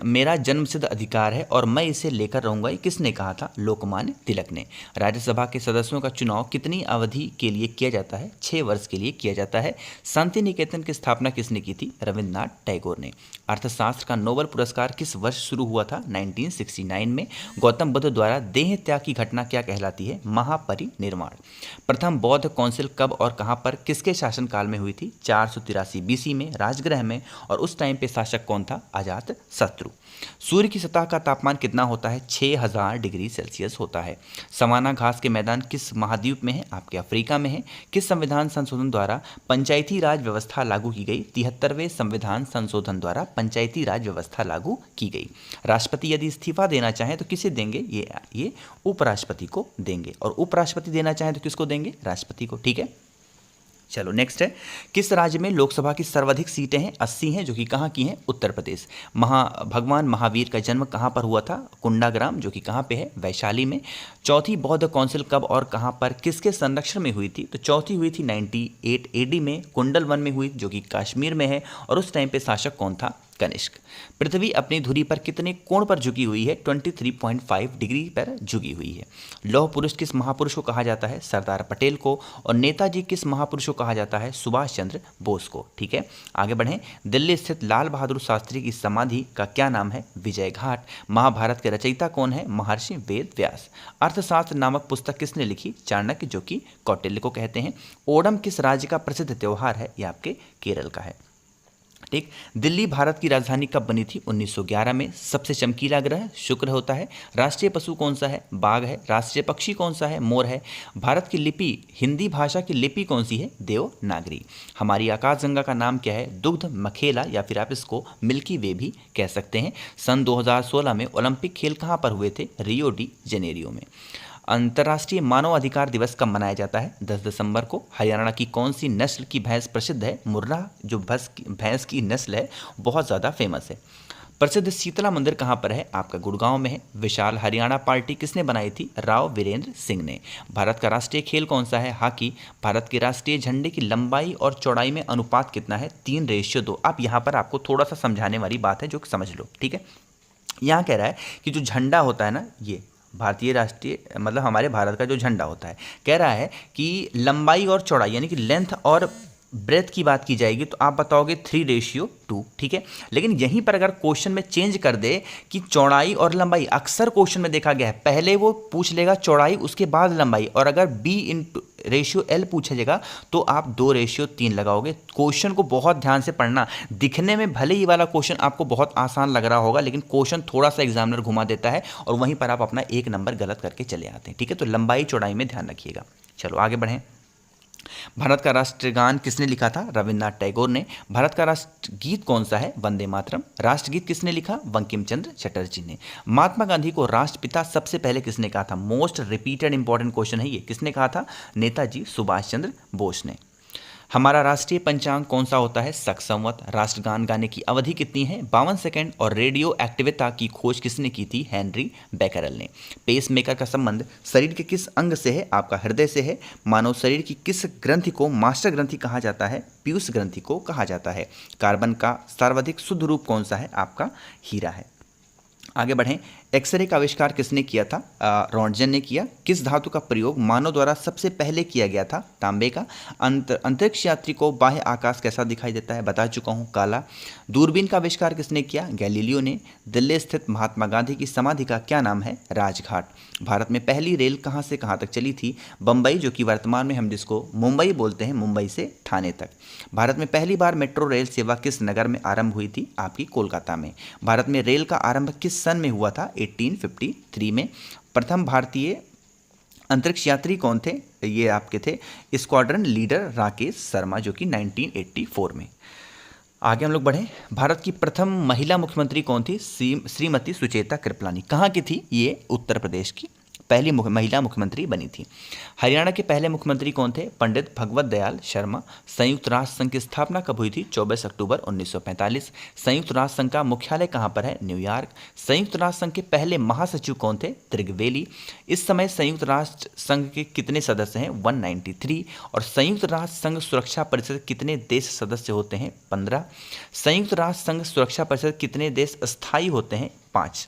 मेरा जन्मसिद्ध अधिकार है और मैं इसे लेकर रहूंगा, ये किसने कहा था? लोकमान्य तिलक ने। राज्यसभा के सदस्यों का चुनाव कितनी अवधि के लिए किया जाता है? 6 वर्ष के लिए किया जाता है। शांति निकेतन की स्थापना किसने की थी? रविन्द्रनाथ टैगोर ने। अर्थशास्त्र का नोबेल पुरस्कार किस वर्ष शुरू हुआ था? 1969 में। गौतम बुद्ध द्वारा देह त्याग की घटना क्या कहलाती है? महापरिनिर्वाण। प्रथम बौद्ध काउंसिल कब और कहां पर किसके शासनकाल में हुई थी? 483 बीसी में, राजगृह में। और उस टाइम पे शासक कौन था? अजात शत्रु। सूर्य की सतह का तापमान कितना होता है? 6000 डिग्री सेल्सियस होता है। सवाना घास के मैदान किस महाद्वीप में है? आपके अफ्रीका में है। किस संविधान संशोधन द्वारा पंचायती राज व्यवस्था लागू की गई? 73वें संविधान संशोधन द्वारा पंचायती राज व्यवस्था लागू की गई। राष्ट्रपति यदि इस्तीफा देना चाहें तो किसे देंगे? ये उपराष्ट्रपति को देंगे। और उपराष्ट्रपति देना चाहें तो किसको देंगे? राष्ट्रपति को। ठीक है, चलो नेक्स्ट है, किस राज्य में लोकसभा की सर्वाधिक सीटें हैं? 80 हैं, जो कि कहाँ की हैं? उत्तर प्रदेश। भगवान महावीर का जन्म कहाँ पर हुआ था? कुंडाग्राम, जो कि कहाँ पे है? वैशाली में। चौथी बौद्ध काउंसिल कब और कहाँ पर किसके संरक्षण में हुई थी? तो चौथी हुई थी 98 एडी में, कुंडल वन में हुई, जो कि कश्मीर में है। और उस टाइम पे शासक कौन था? कनिष्क। पृथ्वी अपनी धुरी पर कितने कोण पर झुकी हुई है? 23.5 डिग्री पर झुकी हुई है। लौह पुरुष किस महापुरुष को कहा जाता है? सरदार पटेल को। और नेताजी किस महापुरुष को कहा जाता है? सुभाष चंद्र बोस को। ठीक है, आगे बढ़ें। दिल्ली स्थित लाल बहादुर शास्त्री की समाधि का क्या नाम है? विजय घाट। महाभारत के रचयिता कौन है? महर्षि वेद व्यास। अर्थशास्त्र नामक पुस्तक किसने लिखी? चाणक्य, जो कि कौटिल्य को कहते हैं। ओणम किस राज्य का प्रसिद्ध त्योहार है? यह आपके केरल का है। ठीक, दिल्ली भारत की राजधानी कब बनी थी? 1911 में। सबसे चमकीला ग्रह शुक्र होता है। राष्ट्रीय पशु कौन सा है? बाघ है। राष्ट्रीय पक्षी कौन सा है? मोर है। भारत की लिपि, हिंदी भाषा की लिपि कौन सी है? देवनागरी। हमारी आकाशगंगा का नाम क्या है? दुग्ध मखेला, या फिर आप इसको मिल्की वे भी कह सकते हैं। सन 2016 में ओलंपिक खेल कहाँ पर हुए थे? रियो डी जेनेरियो में। अंतर्राष्ट्रीय मानव अधिकार दिवस कब मनाया जाता है? 10 दिसंबर को। हरियाणा की कौन सी नस्ल की भैंस प्रसिद्ध है? मुर्रा, जो भैंस की नस्ल है, बहुत ज़्यादा फेमस है। प्रसिद्ध शीतला मंदिर कहाँ पर है? आपका गुड़गांव में है। विशाल हरियाणा पार्टी किसने बनाई थी? राव वीरेंद्र सिंह ने। भारत का राष्ट्रीय खेल कौन सा है? हॉकी। भारत के राष्ट्रीय झंडे की लंबाई और चौड़ाई में अनुपात कितना है? 3:2। अब यहाँ पर आपको थोड़ा सा समझाने वाली बात है, जो समझ लो। ठीक है, यहाँ कह रहा है कि जो झंडा होता है ना, ये भारतीय राष्ट्रीय, मतलब हमारे भारत का जो झंडा होता है, कह रहा है कि लंबाई और चौड़ाई, यानी कि लेंथ और ब्रेथ की बात की जाएगी तो आप बताओगे 3:2, ठीक है। लेकिन यहीं पर अगर क्वेश्चन में चेंज कर दे कि चौड़ाई और लंबाई, अक्सर क्वेश्चन में देखा गया है पहले वो पूछ लेगा चौड़ाई उसके बाद लंबाई, और अगर B/L पूछेगा तो आप 2:3 लगाओगे। क्वेश्चन को बहुत ध्यान से पढ़ना। दिखने में भले ही वाला क्वेश्चन आपको बहुत आसान लग रहा होगा, लेकिन क्वेश्चन थोड़ा सा एग्जामिनर घुमा देता है और वहीं पर आप अपना 1 नंबर गलत करके चले आते हैं, ठीक है। तो लंबाई चौड़ाई में ध्यान रखिएगा। चलो आगे बढ़ें। भारत का राष्ट्रगान किसने लिखा था? रविन्द्रनाथ टैगोर ने। भारत का राष्ट्रगीत कौन सा है? वंदे मातरम। राष्ट्रगीत किसने लिखा? बंकिम चंद्र चटर्जी ने। महात्मा गांधी को राष्ट्रपिता सबसे पहले किसने कहा था? मोस्ट रिपीटेड इंपॉर्टेंट क्वेश्चन है ये। किसने कहा था? नेताजी सुभाष चंद्र बोस ने। हमारा राष्ट्रीय पंचांग कौन सा होता है? शक संवत। राष्ट्रगान गाने की अवधि कितनी है? 52 सेकंड। और रेडियो एक्टिविता की खोज किसने की थी? हेनरी बेकरल ने। पेस मेकर का संबंध शरीर के किस अंग से है? आपका हृदय से है। मानव शरीर की किस ग्रंथि को मास्टर ग्रंथि कहा जाता है? पीयूष ग्रंथि को कहा जाता है। कार्बन का सर्वाधिक शुद्ध रूप कौन सा है? आपका हीरा है। आगे बढ़ें। एक्सरे का आविष्कार किसने किया था? रॉन्टजन ने किया। किस धातु का प्रयोग मानव द्वारा सबसे पहले किया गया था? तांबे का। अंतरिक्ष यात्री को बाह्य आकाश कैसा दिखाई देता है? बता चुका हूँ, काला। दूरबीन का आविष्कार किसने किया? गैलीलियो ने। दिल्ली स्थित महात्मा गांधी की समाधि का क्या नाम है? राजघाट। भारत में पहली रेल कहाँ से कहाँ तक चली थी? बम्बई, जो कि वर्तमान में हम जिसको मुंबई बोलते हैं, मुंबई से ठाणे तक। भारत में पहली बार मेट्रो रेल सेवा किस नगर में आरंभ हुई थी? आपकी कोलकाता में। भारत में रेल का आरंभ किस सन में हुआ था? 1853 में। प्रथम भारतीय अंतरिक्ष यात्री कौन थे? ये आपके थे स्क्वाड्रन लीडर राकेश शर्मा, जो कि 1984 में। आगे हम लोग बढ़ें। भारत की प्रथम महिला मुख्यमंत्री कौन थी? श्रीमती सुचेता कृपलानी। कहाँ की थी ये? उत्तर प्रदेश की पहली महिला मुख्यमंत्री बनी थी। हरियाणा के पहले मुख्यमंत्री कौन थे? पंडित भगवत दयाल शर्मा। संयुक्त राष्ट्र संघ की स्थापना कब हुई थी? 24 अक्टूबर 1945। संयुक्त राष्ट्र संघ का मुख्यालय कहाँ पर है? न्यूयॉर्क। संयुक्त राष्ट्र संघ के पहले महासचिव कौन थे? त्रिगवेली। इस समय संयुक्त राष्ट्र संघ के कितने सदस्य हैं? 193। और संयुक्त राष्ट्र संघ सुरक्षा परिषद कितने देश सदस्य होते हैं? 15। संयुक्त राष्ट्र संघ सुरक्षा परिषद कितने देश स्थायी होते हैं? 5।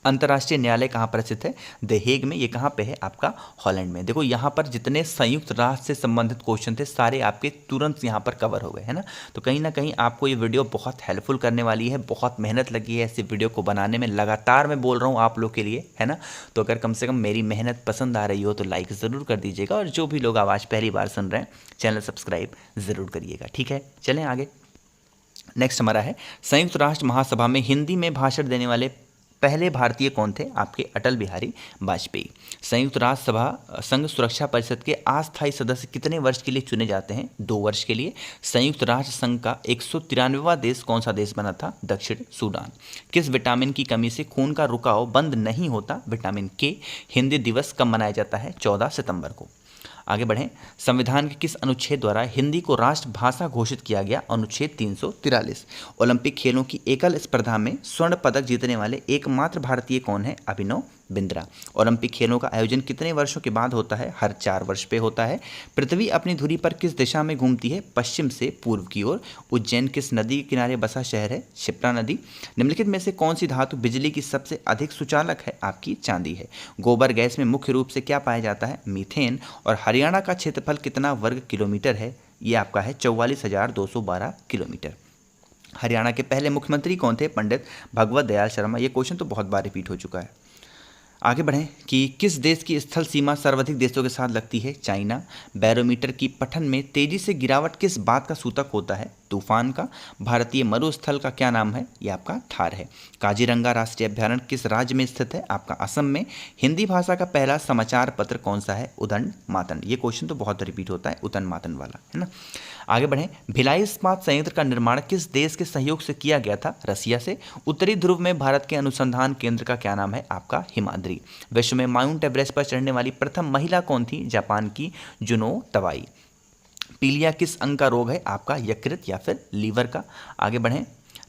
अंतर्राष्ट्रीय न्यायालय कहाँ पर स्थित है? द हेग में। ये कहाँ पे है? आपका हॉलैंड में। देखो यहाँ पर जितने संयुक्त राष्ट्र से संबंधित क्वेश्चन थे सारे आपके तुरंत यहाँ पर कवर हो गए, है ना। तो कहीं ना कहीं आपको ये वीडियो बहुत हेल्पफुल करने वाली है। बहुत मेहनत लगी है ऐसी वीडियो को बनाने में, लगातार मैं बोल रहा हूँ आप लोग के लिए, है ना। तो अगर कम से कम मेरी मेहनत पसंद आ रही हो तो लाइक ज़रूर कर दीजिएगा, और जो भी लोग आवाज़ पहली बार सुन रहे हैं चैनल सब्सक्राइब ज़रूर करिएगा, ठीक है। चलें आगे। नेक्स्ट हमारा है संयुक्त राष्ट्र महासभा में हिंदी में भाषण देने वाले पहले भारतीय कौन थे? आपके अटल बिहारी वाजपेयी। संयुक्त राष्ट्र सभा संघ सुरक्षा परिषद के अस्थायी सदस्य कितने वर्ष के लिए चुने जाते हैं? 2 वर्ष के लिए। संयुक्त राष्ट्र संघ का 193वां देश कौन सा देश बना था? दक्षिण सूडान। किस विटामिन की कमी से खून का रुकाव बंद नहीं होता? विटामिन के। हिंदी दिवस कब मनाया जाता है? 14 सितंबर को। आगे बढ़ें। संविधान के किस अनुच्छेद द्वारा हिंदी को राष्ट्रभाषा घोषित किया गया? अनुच्छेद 343। ओलंपिक खेलों की एकल स्पर्धा में स्वर्ण पदक जीतने वाले एकमात्र भारतीय कौन है? अभिनव बिंद्रा। ओलंपिक खेलों का आयोजन कितने वर्षों के बाद होता है? हर 4 वर्ष पे होता है। पृथ्वी अपनी धुरी पर किस दिशा में घूमती है? पश्चिम से पूर्व की ओर। उज्जैन किस नदी के किनारे बसा शहर है? क्षिप्रा नदी। निम्नलिखित में से कौन सी धातु बिजली की सबसे अधिक सुचालक है? आपकी चांदी है। गोबर गैस में मुख्य रूप से क्या पाया जाता है? मीथेन। और हरियाणा का क्षेत्रफल कितना वर्ग किलोमीटर है? ये आपका है 44,212 किलोमीटर। हरियाणा के पहले मुख्यमंत्री कौन थे? पंडित भगवत दयाल शर्मा। ये क्वेश्चन तो बहुत बार रिपीट हो चुका है। आगे बढ़ें कि किस देश की स्थल सीमा सर्वाधिक देशों के साथ लगती है? चाइना। बैरोमीटर की पठन में तेजी से गिरावट किस बात का सूचक होता है? तूफान का। भारतीय मरुस्थल का क्या नाम है? यह आपका थार है। काजीरंगा राष्ट्रीय अभ्यारण्य किस राज्य में स्थित है? आपका असम में। हिंदी भाषा का पहला समाचार पत्र कौन सा है? उदंड मातन। ये क्वेश्चन तो बहुत रिपीट होता है, उदंड मातन वाला, है ना। आगे बढ़ें। भिलाई इस्पात संयंत्र का निर्माण किस देश के सहयोग से किया गया था? रसिया से। उत्तरी ध्रुव में भारत के अनुसंधान केंद्र का क्या नाम है? आपका हिमाद्री। विश्व में माउंट एवरेस्ट पर चढ़ने वाली प्रथम महिला कौन थी? जापान की जुनो तवाई। पीलिया किस अंग का रोग है? आपका यकृत या फिर लीवर का। आगे बढ़ें।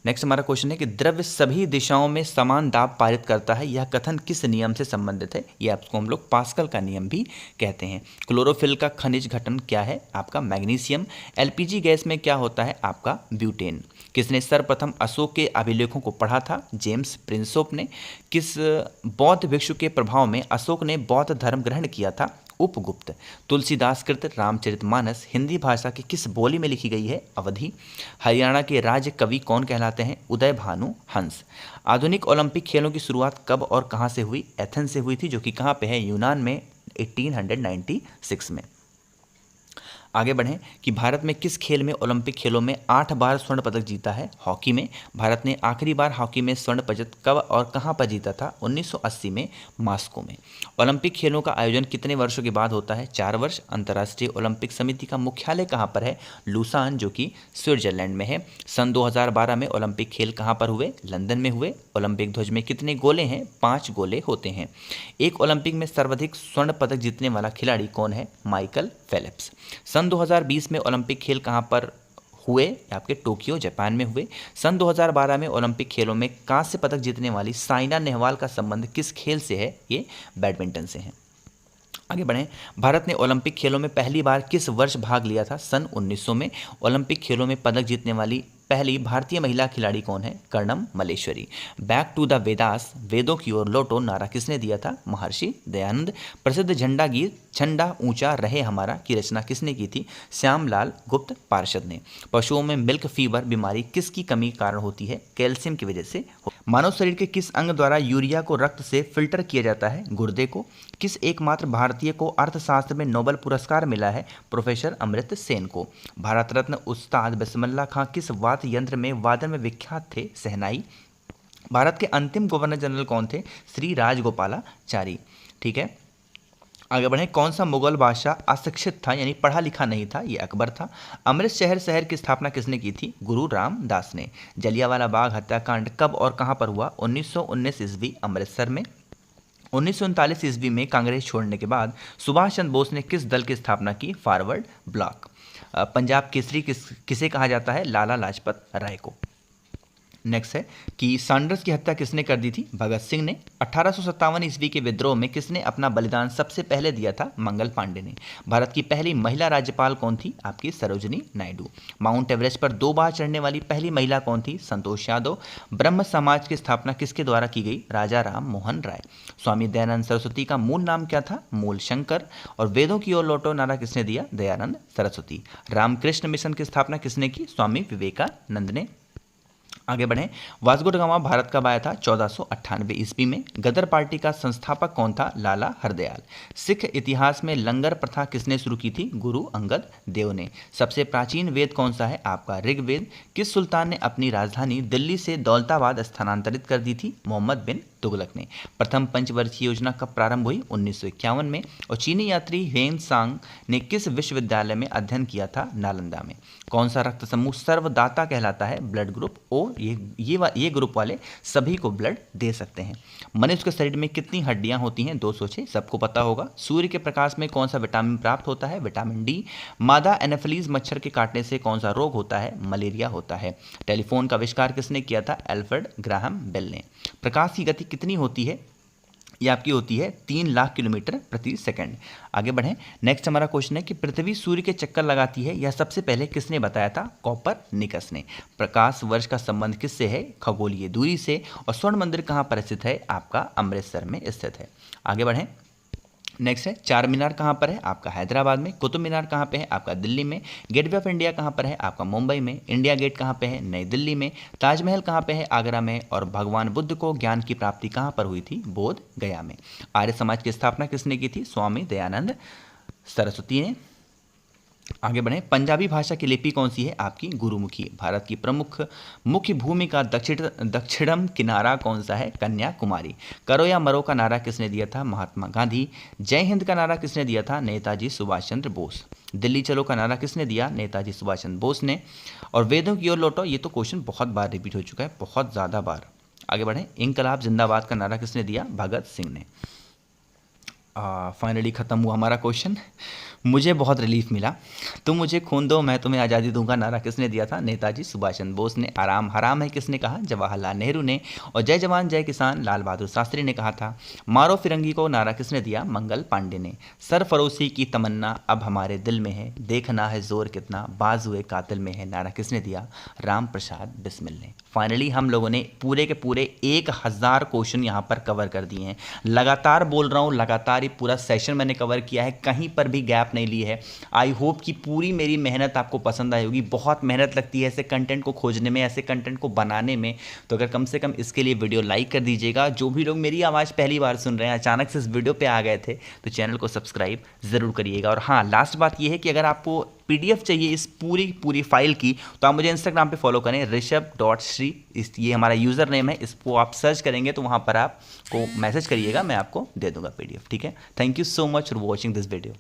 नेक्स्ट हमारा क्वेश्चन है कि द्रव्य सभी दिशाओं में समान दाब पारित करता है, यह कथन किस नियम से संबंधित है? यह आपको हम लोग पास्कल का नियम भी कहते हैं। क्लोरोफिल का खनिज घटन क्या है? आपका मैग्नीशियम। एलपीजी गैस में क्या होता है? आपका ब्यूटेन। किसने सर्वप्रथम अशोक के अभिलेखों को पढ़ा था? जेम्स प्रिंसोप ने। किस बौद्ध भिक्षु के प्रभाव में अशोक ने बौद्ध धर्म ग्रहण किया था? उपगुप्त। तुलसीदास कृत रामचरितमानस हिंदी भाषा की किस बोली में लिखी गई है? अवधी। हरियाणा के राज्य कवि कौन कहलाते हैं? उदय भानु हंस। आधुनिक ओलंपिक खेलों की शुरुआत कब और कहाँ से हुई? एथेंस से हुई थी, जो कि कहाँ पे है? यूनान में, 1896 में। आगे बढ़ें कि भारत में किस खेल में ओलंपिक खेलों में 8 बार स्वर्ण पदक जीता है? हॉकी में। भारत ने आखिरी बार हॉकी में स्वर्ण पदक कब और कहां पर जीता था? 1980 में, मॉस्को में। ओलंपिक खेलों का आयोजन कितने वर्षों के बाद होता है? 4 वर्ष। अंतर्राष्ट्रीय ओलंपिक समिति का मुख्यालय कहां पर है? लूसान, जो कि स्विट्जरलैंड में है। सन 2012 में ओलंपिक खेल कहां पर हुए? लंदन में हुए। ओलंपिक ध्वज में कितने गोले हैं? 5 गोले होते हैं। एक ओलंपिक में सर्वाधिक स्वर्ण पदक जीतने वाला खिलाड़ी कौन है? Michael Phelps. सन 2020 में ओलंपिक खेल कहां पर हुए? आपके टोक्यो, जापान में हुए। सन 2012 में ओलंपिक खेलों में कांस्य पदक जीतने वाली साइना नेहवाल का संबंध किस खेल से है? ये बैडमिंटन से है। आगे बढ़ें। भारत ने ओलंपिक खेलों में पहली बार किस वर्ष भाग लिया था? सन 1900 में। ओलंपिक खेलों में पदक जीतने वाली पहली भारतीय महिला खिलाड़ी कौन है? Karnam Malleswari. Back to the Vedas, वेदों की ओर लौटो, नारा किसने दिया था? महर्षि दयानंद। प्रसिद्ध झंडा गीत झंडा ऊंचा रहे हमारा की रचना किसने की थी? श्यामलाल गुप्त पार्षद ने। पशुओं में मिल्क फीवर बीमारी किसकी कमी के कारण होती है? कैल्शियम की वजह से। मानव शरीर के किस अंग द्वारा यूरिया को रक्त से फिल्टर किया जाता है? गुर्दे को। किस एकमात्र भारतीय को अर्थशास्त्र में नोबेल पुरस्कार मिला है? प्रोफेसर अमर्त्य सेन को। भारत रत्न उस्ताद बिस्मिल्लाह खां किस वाद्य यंत्र में वादन में विख्यात थे? शहनाई। भारत के अंतिम गवर्नर जनरल कौन थे? श्री राजगोपालाचारी। ठीक है, आगे बढ़ें। कौन सा मुगल बादशाह अशिक्षित था, यानी पढ़ा लिखा नहीं था? ये अकबर था। अमृत शहर की स्थापना किसने की थी? गुरु रामदास ने। जलियांवाला बाग हत्याकांड कब और कहां पर हुआ? 1919 ईस्वी, अमृतसर में। 1939 ईस्वी में कांग्रेस छोड़ने के बाद सुभाष चंद्र बोस ने किस दल की स्थापना की? Forward block. पंजाब केसरी किसे कहा जाता है? लाला लाजपत राय को। नेक्स्ट है कि सैंडर्स की हत्या किसने कर दी थी? भगत सिंह ने। 1857 ईस्वी के विद्रोह में किसने अपना बलिदान सबसे पहले दिया था? मंगल पांडे ने। भारत की पहली महिला राज्यपाल कौन थी? आपकी सरोजिनी नायडू। माउंट एवरेस्ट पर 2 बार चढ़ने वाली पहली महिला कौन थी? संतोष यादव। ब्रह्म समाज की स्थापना किसके द्वारा की गई? राजा राम मोहन राय। स्वामी दयानंद सरस्वती का मूल नाम क्या था? मूल शंकर। और वेदों की ओर लौटो नारा किसने दिया? दयानंद सरस्वती। रामकृष्ण मिशन की स्थापना किसने की? स्वामी विवेकानंद ने। आगे बढ़ें। वास्को ड गामा भारत कब आया था? 1498 ईस्वी में। गदर पार्टी का संस्थापक कौन था? लाला हरदयाल। सिख इतिहास में लंगर प्रथा किसने शुरू की थी? गुरु अंगद देव ने। सबसे प्राचीन वेद कौन सा है? आपका ऋग्वेद। किस सुल्तान ने अपनी राजधानी दिल्ली से दौलताबाद स्थानांतरित कर दी थी? मोहम्मद बिन तुगलक ने। प्रथम पंचवर्षीय योजना कब प्रारंभ हुई? 1951 में। और चीनी यात्री हेन सांग ने किस विश्वविद्यालय में अध्ययन किया था? नालंदा में। कौन सा रक्त समूह सर्वदाता कहलाता है? Blood group O. ये ग्रुप वाले सभी को ब्लड दे सकते हैं। मनुष्य के शरीर में कितनी हड्डियां होती हैं? 206, सबको पता होगा। सूर्य के प्रकाश में कौन सा विटामिन प्राप्त होता है? Vitamin D. मादा एनाफिलीज मच्छर के काटने से कौन सा रोग होता है? मलेरिया होता है। टेलीफोन का आविष्कार किसने किया था? एल्फ्रेड ग्राहम बेल ने। प्रकाश की गति कितनी होती है? ये आपकी होती है 3 लाख किलोमीटर प्रति सेकंड। आगे बढ़ें। नेक्स्ट हमारा क्वेश्चन है कि पृथ्वी सूर्य के चक्कर लगाती है, यह सबसे पहले किसने बताया था? कोपरनिकस ने। प्रकाश वर्ष का संबंध किससे है? खगोलीय दूरी से। और स्वर्ण मंदिर कहाँ पर स्थित है? आपका अमृतसर में स्थित है। आगे बढ़ें। नेक्स्ट है चार मीनार कहाँ पर है? आपका हैदराबाद में। कुतुब मीनार कहाँ पे है? आपका दिल्ली में। गेटवे ऑफ इंडिया कहाँ पर है? आपका मुंबई में। इंडिया गेट कहाँ पे है? नई दिल्ली में। ताजमहल कहाँ पे है? आगरा में। और भगवान बुद्ध को ज्ञान की प्राप्ति कहाँ पर हुई थी? बोध गया में। आर्य समाज की स्थापना किसने की थी? स्वामी दयानंद सरस्वती ने। आगे बढ़ें। पंजाबी भाषा की लिपि कौन सी है? आपकी गुरुमुखी। भारत की प्रमुख मुख्य भूमि का दक्षिणम किनारा कौन सा है? कन्याकुमारी। करो या मरो का नारा किसने दिया था? महात्मा गांधी। जय हिंद का नारा किसने दिया था? नेताजी सुभाष चंद्र बोस। दिल्ली चलो का नारा किसने दिया? नेताजी सुभाष चंद्र बोस ने। और वेदों की ओर लौटो, ये तो क्वेश्चन बहुत बार रिपीट हो चुका है, बहुत ज़्यादा बार। आगे बढ़ें। इंकलाब जिंदाबाद का नारा किसने दिया? भगत सिंह ने। फाइनली खत्म हुआ हमारा क्वेश्चन। मुझे बहुत रिलीफ मिला। तुम मुझे खून दो मैं तुम्हें आज़ादी दूंगा नारा किसने दिया था? नेताजी सुभाष चंद्र बोस ने। आराम हराम है किसने कहा? जवाहरलाल नेहरू ने। और जय जवान जय किसान लाल बहादुर शास्त्री ने कहा था। मारो फिरंगी को नारा किसने दिया? मंगल पांडे ने। सरफरोशी की तमन्ना अब हमारे दिल में है, देखना है जोर कितना बाजुए कातिल में है, नारा किसने दिया? राम प्रसाद बिस्मिल ने। फाइनली हम लोगों ने पूरे के पूरे 1000 क्वेश्चन यहाँ पर कवर कर दिए हैं। लगातार बोल रहा हूँ, लगातार ये पूरा सेशन मैंने कवर किया है, कहीं पर भी गैप नहीं ली है। आई होप कि पूरी मेरी मेहनत आपको पसंद आई होगी। बहुत मेहनत लगती है ऐसे कंटेंट को खोजने में, ऐसे कंटेंट को बनाने में, तो अगर कम से कम इसके लिए वीडियो लाइक कर दीजिएगा। जो भी लोग मेरी आवाज़ पहली बार सुन रहे हैं, अचानक से इस वीडियो पे आ गए थे, तो चैनल को सब्सक्राइब ज़रूर करिएगा। और हाँ, लास्ट बात ये है कि अगर आपको PDF चाहिए इस पूरी फाइल की, तो आप मुझे इंस्टाग्राम पे फॉलो करें, ऋषभ.श्री, ये हमारा यूज़र नेम है। इसको आप सर्च करेंगे तो वहाँ पर आपको मैसेज करिएगा, मैं आपको दे दूँगा PDF। ठीक है, thank you so much for watching this video.